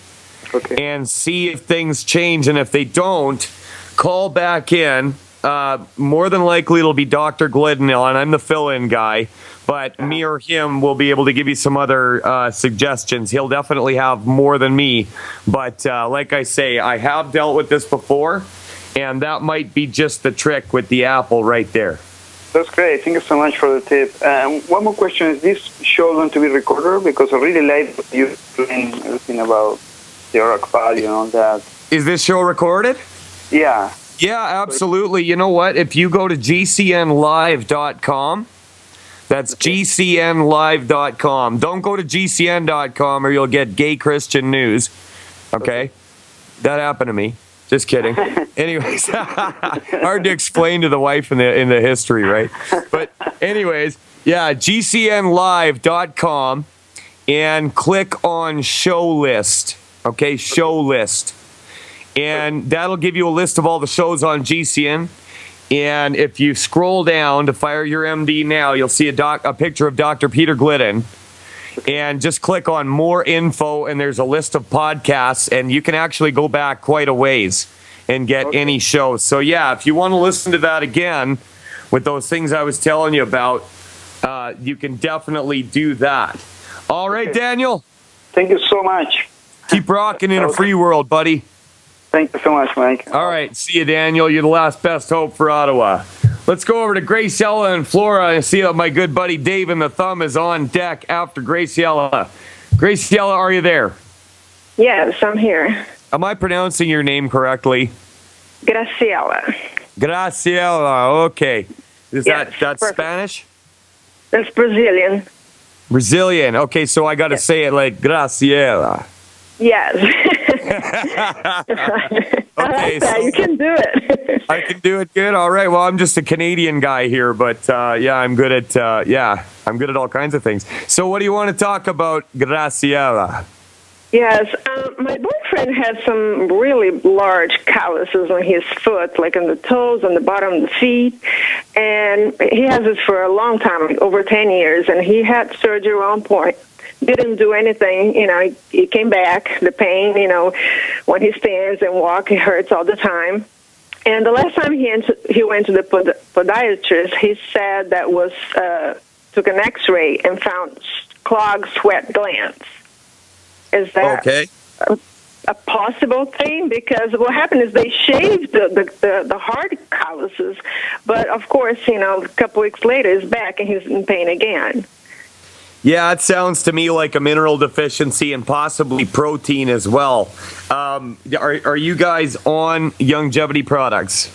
Okay. And see if things change. And if they don't, call back in. More than likely it'll be Dr. Glidden, and I'm the fill-in guy. But me or him will be able to give you some other suggestions. He'll definitely have more than me. But like I say, I have dealt with this before. And that might be just the trick with the apple right there. That's great. Thank you so much for the tip. One more question. Is this show going to be recorded? Because I really like you explaining everything about the Oracle value and all that. Is this show recorded? Yeah. Yeah, absolutely. You know what? If you go to gcnlive.com, that's gcnlive.com. Don't go to gcn.com or you'll get gay Christian news. Okay? That happened to me. Just kidding. Anyways, hard to explain to the wife in the history, right? But anyways, yeah, gcnlive.com and click on show list. Okay, show list. And that'll give you a list of all the shows on GCN. And if you scroll down to Fire Your MD now, you'll see a picture of Dr. Peter Glidden. And just click on more info, and there's a list of podcasts, and you can actually go back quite a ways and get any shows. So, yeah, if you want to listen to that again with those things I was telling you about, you can definitely do that. All right, Daniel. Thank you so much. Keep rocking in a free world, buddy. Thank you so much, Mike. All right. See you, Daniel. You're the last best hope for Ottawa. Let's go over to Graciela and Flora and see if my good buddy Dave and the Thumb is on deck after Graciela. Graciela, are you there? Yes, I'm here. Am I pronouncing your name correctly? Graciela. Graciela, okay. Is Yes, that perfect. Spanish? That's Brazilian. Brazilian. Okay, so I got to say it like Graciela. Yes. Okay, Yeah, you can do it. I can do it good. All right. Well, I'm just a Canadian guy here, but yeah, I'm good at I'm good at all kinds of things. So, what do you want to talk about, Graciela? Yes, my boyfriend has some really large calluses on his foot, like on the toes, on the bottom of the feet, and he has this for a long time, like over 10 years, and he had surgery at one point. Didn't do anything, he came back, the pain, when he stands and walks, it hurts all the time. And the last time he went to the podiatrist, he said that was, took an x-ray and found clogged sweat glands. Is that Okay. a possible thing? Because what happened is they shaved the hard calluses, but of course, a couple weeks later, it's back and he's in pain again. Yeah, it sounds to me like a mineral deficiency and possibly protein as well. Are you guys on longevity products?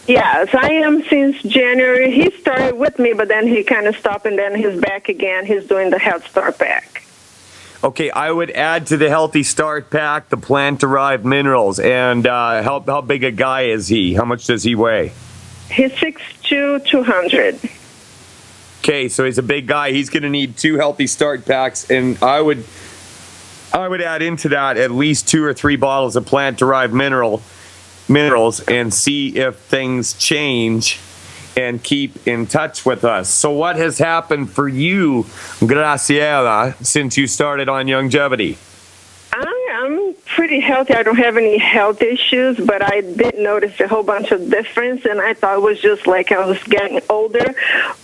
Yes, I am since January. He started with me, but then he kind of stopped, and then he's back again. He's doing the Health Start Pack. Okay, I would add to the Healthy Start Pack the plant-derived minerals. And how big a guy is he? How much does he weigh? He's 6'2", 200. Okay, so he's a big guy. He's going to need 2 Healthy Start Packs, and I would add into that at least 2 or 3 bottles of plant-derived minerals and see if things change and keep in touch with us. So what has happened for you, Graciela, since you started on longevity? I'm pretty healthy. I don't have any health issues, but I did notice a whole bunch of difference, and I thought it was just like I was getting older,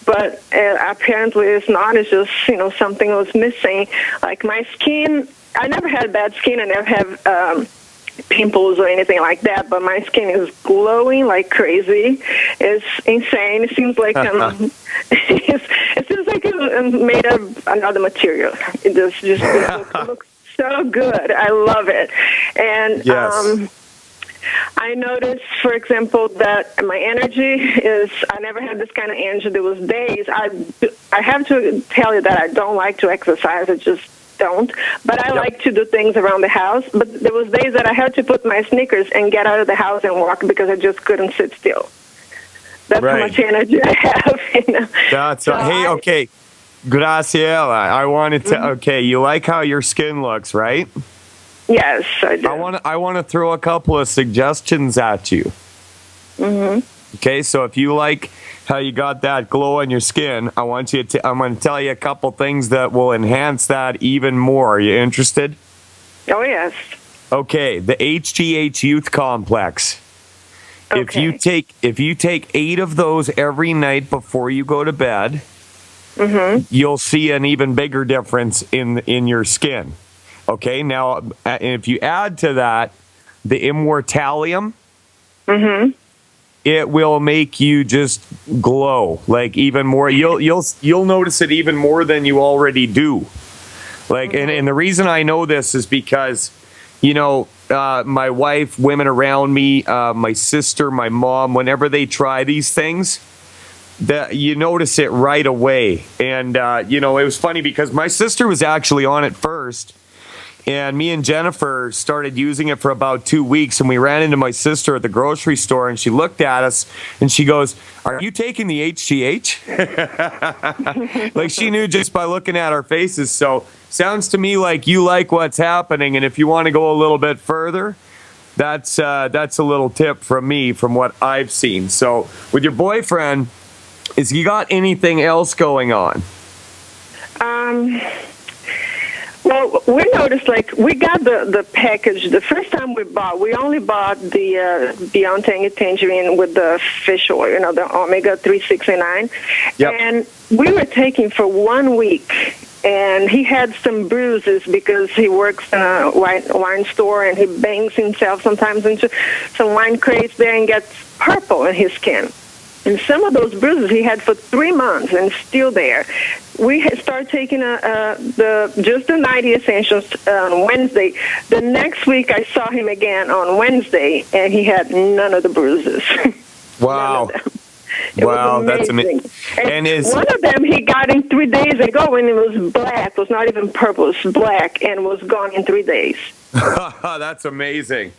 but apparently it's not. It's just, something was missing. Like my skin, I never had bad skin. I never have pimples or anything like that, but my skin is glowing like crazy. It's insane. It seems like it seems like it's made of another material. It just looks so good. I love it. And yes. I noticed, for example, that my energy is, I never had this kind of energy. There was days, I have to tell you that I don't like to exercise. I just don't. But I like to do things around the house. But there was days that I had to put my sneakers and get out of the house and walk because I just couldn't sit still. That's how much energy I have. That's okay. Graciela, I wanted to. Okay, you like how your skin looks, right? Yes, I do. I want to throw a couple of suggestions at you. Okay, so if you like how you got that glow on your skin, I'm going to tell you a couple things that will enhance that even more. Are you interested? Oh yes. Okay, the HGH Youth Complex. Okay. If you take 8 of those every night before you go to bed, you'll see an even bigger difference in your skin. Okay, now if you add to that the Immortalium, it will make you just glow like even more. You'll notice it even more than you already do. Like, and the reason I know this is because, my wife, women around me, my sister, my mom, whenever they try these things, that you notice it right away. And it was funny because my sister was actually on it first, and me and Jennifer started using it for about 2 weeks, and we ran into my sister at the grocery store, and she looked at us and she goes, "Are you taking the HGH?" Like she knew just by looking at our faces. So sounds to me like you like what's happening, and if you want to go a little bit further, that's a little tip from me from what I've seen. So with your boyfriend, is he got anything else going on? Well, we noticed, we got the package. The first time we only bought the Beyond Tangy Tangerine with the fish oil, the omega-369. Yep. And we were taking for 1 week, and he had some bruises because he works in a wine store, and he bangs himself sometimes into some wine crates there and gets purple in his skin. And some of those bruises he had for 3 months and still there. We started taking just the 90 Essentials on Wednesday. The next week I saw him again on Wednesday, and he had none of the bruises. Wow. Wow, that's amazing. And one of them he got in 3 days ago, and it was black. It was not even purple. It was black and was gone in 3 days. That's amazing.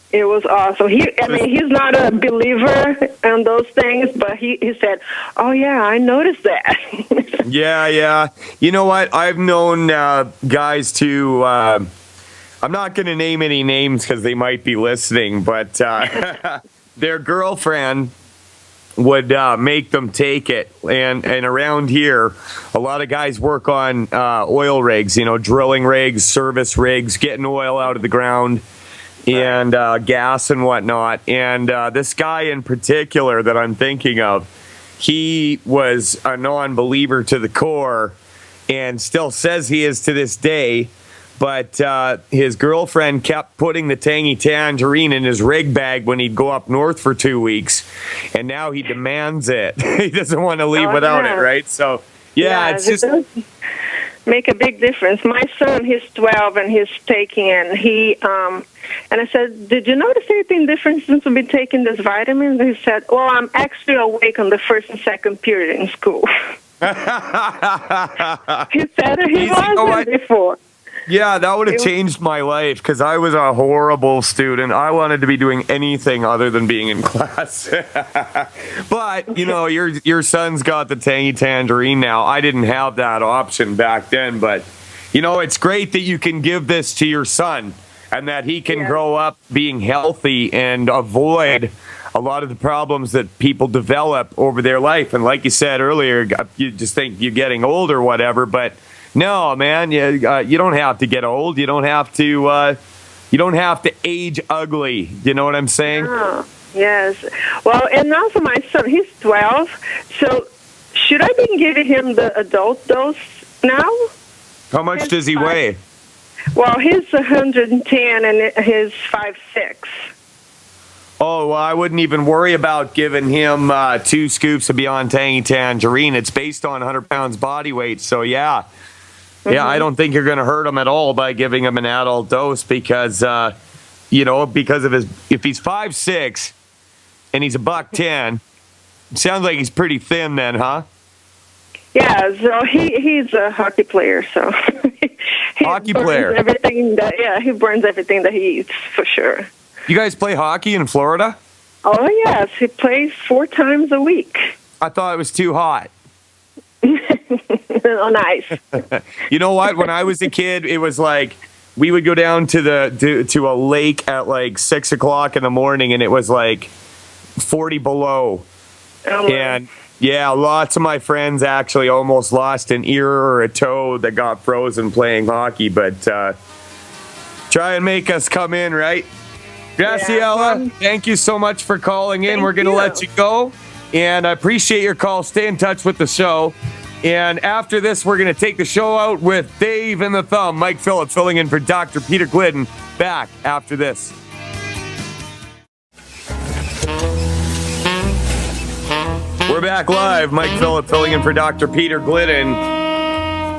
It was awesome. He's not a believer in those things, but he said, "Oh yeah, I noticed that." Yeah. You know what? I've known guys to. I'm not going to name any names because they might be listening, but their girlfriend would make them take it, and around here, a lot of guys work on oil rigs, drilling rigs, service rigs, getting oil out of the ground. And gas and whatnot. And this guy in particular that I'm thinking of, he was a non-believer to the core and still says he is to this day. But his girlfriend kept putting the Tangy Tangerine in his rig bag when he'd go up north for 2 weeks. And now he demands it. He doesn't want to leave without it, right? So, yeah, it's just... make a big difference. My son, he's 12 and he's taking, and and I said, did you notice anything different since we've been taking this vitamin? He said, well, I'm actually awake on the first and second period in school. He said he wasn't before. Yeah, that would have changed my life because I was a horrible student. I wanted to be doing anything other than being in class. But, your son's got the tangy tangerine now. I didn't have that option back then. But, it's great that you can give this to your son and that he can grow up being healthy and avoid a lot of the problems that people develop over their life. And like you said earlier, you just think you're getting old or whatever, but no, man, you don't have to get old. You don't have to age ugly. You know what I'm saying? Oh, yes. Well, and also my son, he's 12. So should I be giving him the adult dose now? How much does he weigh? Well, he's 110 and he's 5'6". Oh, well, I wouldn't even worry about giving him 2 scoops of Beyond Tangy Tangerine. It's based on 100 pounds body weight. So, yeah. Yeah, I don't think you're going to hurt him at all by giving him an adult dose because, because of if he's 5'6" and he's $110, it sounds like he's pretty thin then, huh? Yeah, so he's a hockey player, so hockey player. He burns everything that he eats for sure. You guys play hockey in Florida? Oh yes, he plays 4 times a week. I thought it was too hot. On ice. You know what? When I was a kid, it was like we would go down to a lake at like 6 o'clock in the morning, and it was like 40 below. Oh, and yeah, lots of my friends actually almost lost an ear or a toe that got frozen playing hockey. But try and make us come in, right? Graciela, thank you so much for calling in. We're going to let you go. And I appreciate your call. Stay in touch with the show. And after this, we're going to take the show out with Dave and the Thumb. Mike Phillips filling in for Dr. Peter Glidden. Back after this. We're back live. Mike Phillips filling in for Dr. Peter Glidden.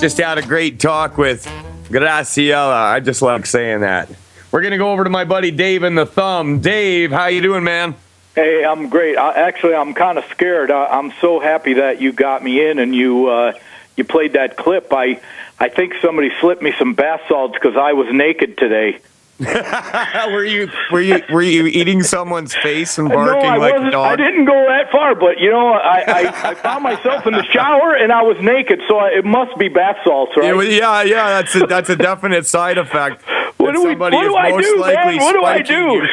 Just had a great talk with Graciela. I just like saying that. We're going to go over to my buddy Dave and the Thumb. Dave, how you doing, man? Hey, I'm great. Actually, I'm kind of scared. I'm so happy that you got me in and you played that clip. I think somebody slipped me some bath salts because I was naked today. Were you eating someone's face and barking like a dog? I didn't go that far, but I found myself in the shower and I was naked, so it must be bath salts, right? Yeah. That's a definite side effect. What do I do, man? What do I do?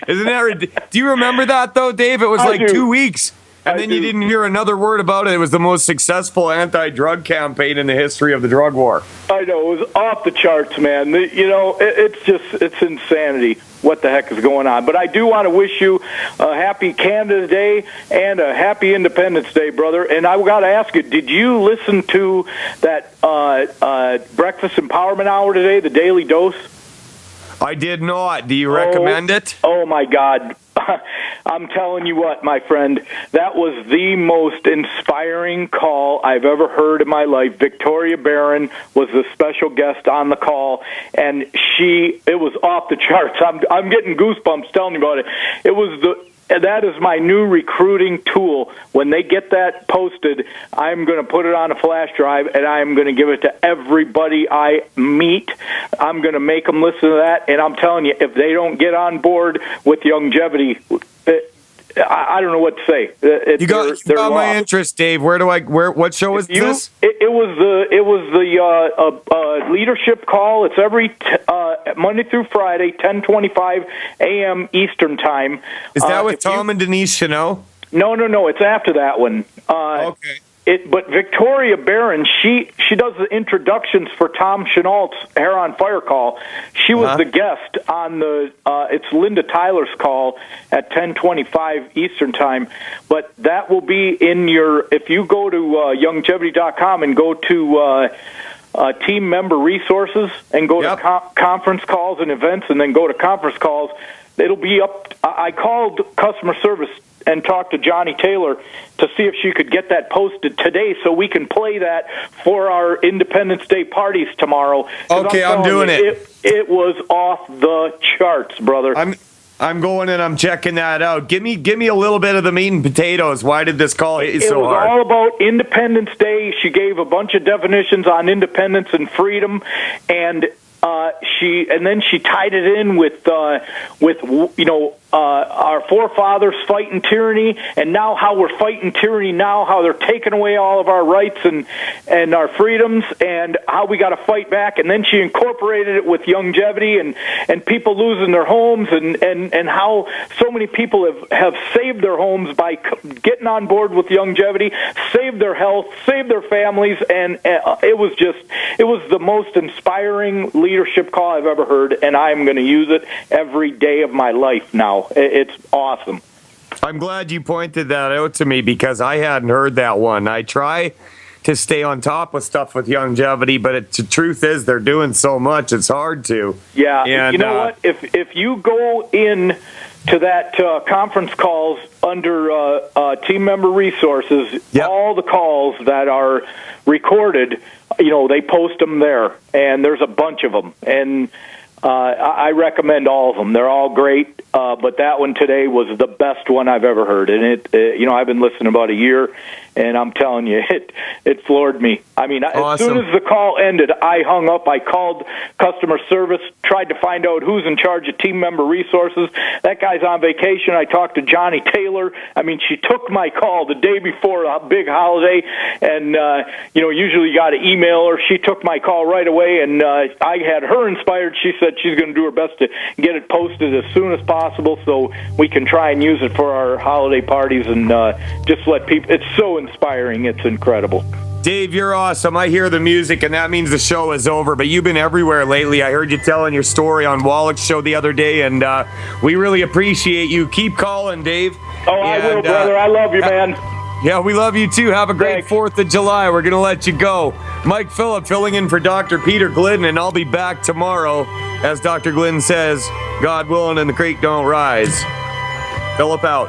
Isn't that? Do you remember that though, Dave? It was like 2 weeks, and then you didn't hear another word about it. It was the most successful anti-drug campaign in the history of the drug war. I know, it was off the charts, man. It's insanity. What the heck is going on? But I do want to wish you a happy Canada Day and a happy Independence Day, brother. And I got to ask you, did you listen to that Breakfast Empowerment Hour today, the Daily Dose? I did not. Do you recommend it? Oh, my God. I'm telling you what, my friend, that was the most inspiring call I've ever heard in my life. Victoria Barron was the special guest on the call, and it was off the charts. I'm getting goosebumps telling you about it. That is my new recruiting tool. When they get that posted, I'm going to put it on a flash drive, and I'm going to give it to everybody I meet. I'm going to make them listen to that, and I'm telling you, if they don't get on board with Youngevity, I don't know what to say. You got my interest, Dave. What show is this? It was the leadership call. It's every Monday through Friday, 10:25 a.m. Eastern time. Is that with Tom and Denise Cheneau? No. It's after that one. Okay. But Victoria Barron, she does the introductions for Tom Chenault's Hair on Fire call. She was the guest on it's Linda Tyler's call at 10:25 Eastern time. But that will be in if you go to Youngevity.com and go to team member resources and go Yep. to conference calls and events, and then go to conference calls. It'll be up. I called customer service and talked to Johnny Taylor to see if she could get that posted today so we can play that for our Independence Day parties tomorrow. 'Cause Okay, I'm telling doing you, it. It was off the charts, brother. I'm going and I'm checking that out. Give me a little bit of the meat and potatoes. Why did this call hit you so It was hard? all about Independence Day. She gave a bunch of definitions on independence and freedom, and then she tied it in with our forefathers fighting tyranny, and now how we're fighting tyranny now, how they're taking away all of our rights and our freedoms, and how we got to fight back. And then she incorporated it with longevity and people losing their homes, and how so many people have saved their homes by getting on board with longevity, saved their health, saved their families, and it was the most inspiring leadership call I've ever heard, and I'm going to use it every day of my life now. It's awesome. I'm glad you pointed that out to me because I hadn't heard that one. I try to stay on top of stuff with longevity, but the truth is they're doing so much, it's hard to. Yeah, And, you know what? If you go in to that conference calls under team member resources, Yep. all the calls that are recorded, they post them there, and there's a bunch of them, and I recommend all of them. They're all great, but that one today was the best one I've ever heard, and I've been listening about a year, and I'm telling you, it floored me. I mean, Awesome. As soon as the call ended, I hung up. I called customer service, tried to find out who's in charge of team member resources. That guy's on vacation. I talked to Johnny Taylor. I mean, she took my call the day before a big holiday, and usually you got to email her. She took my call right away, and I had her inspired. She said she's going to do her best to get it posted as soon as possible so we can try and use it for our holiday parties and just let people. It's so inspiring. It's incredible. Dave, you're awesome. I hear the music, and that means the show is over, but you've been everywhere lately. I heard you telling your story on Wallach's show the other day, and we really appreciate you. Keep calling, Dave. Oh, I will, brother. I love you, man. Yeah, we love you too. Have a great Thanks. 4th of July. We're going to let you go. Mike Phillip filling in for Dr. Peter Glidden, and I'll be back tomorrow. As Dr. Glidden says, God willing and the creek don't rise. Phillip out.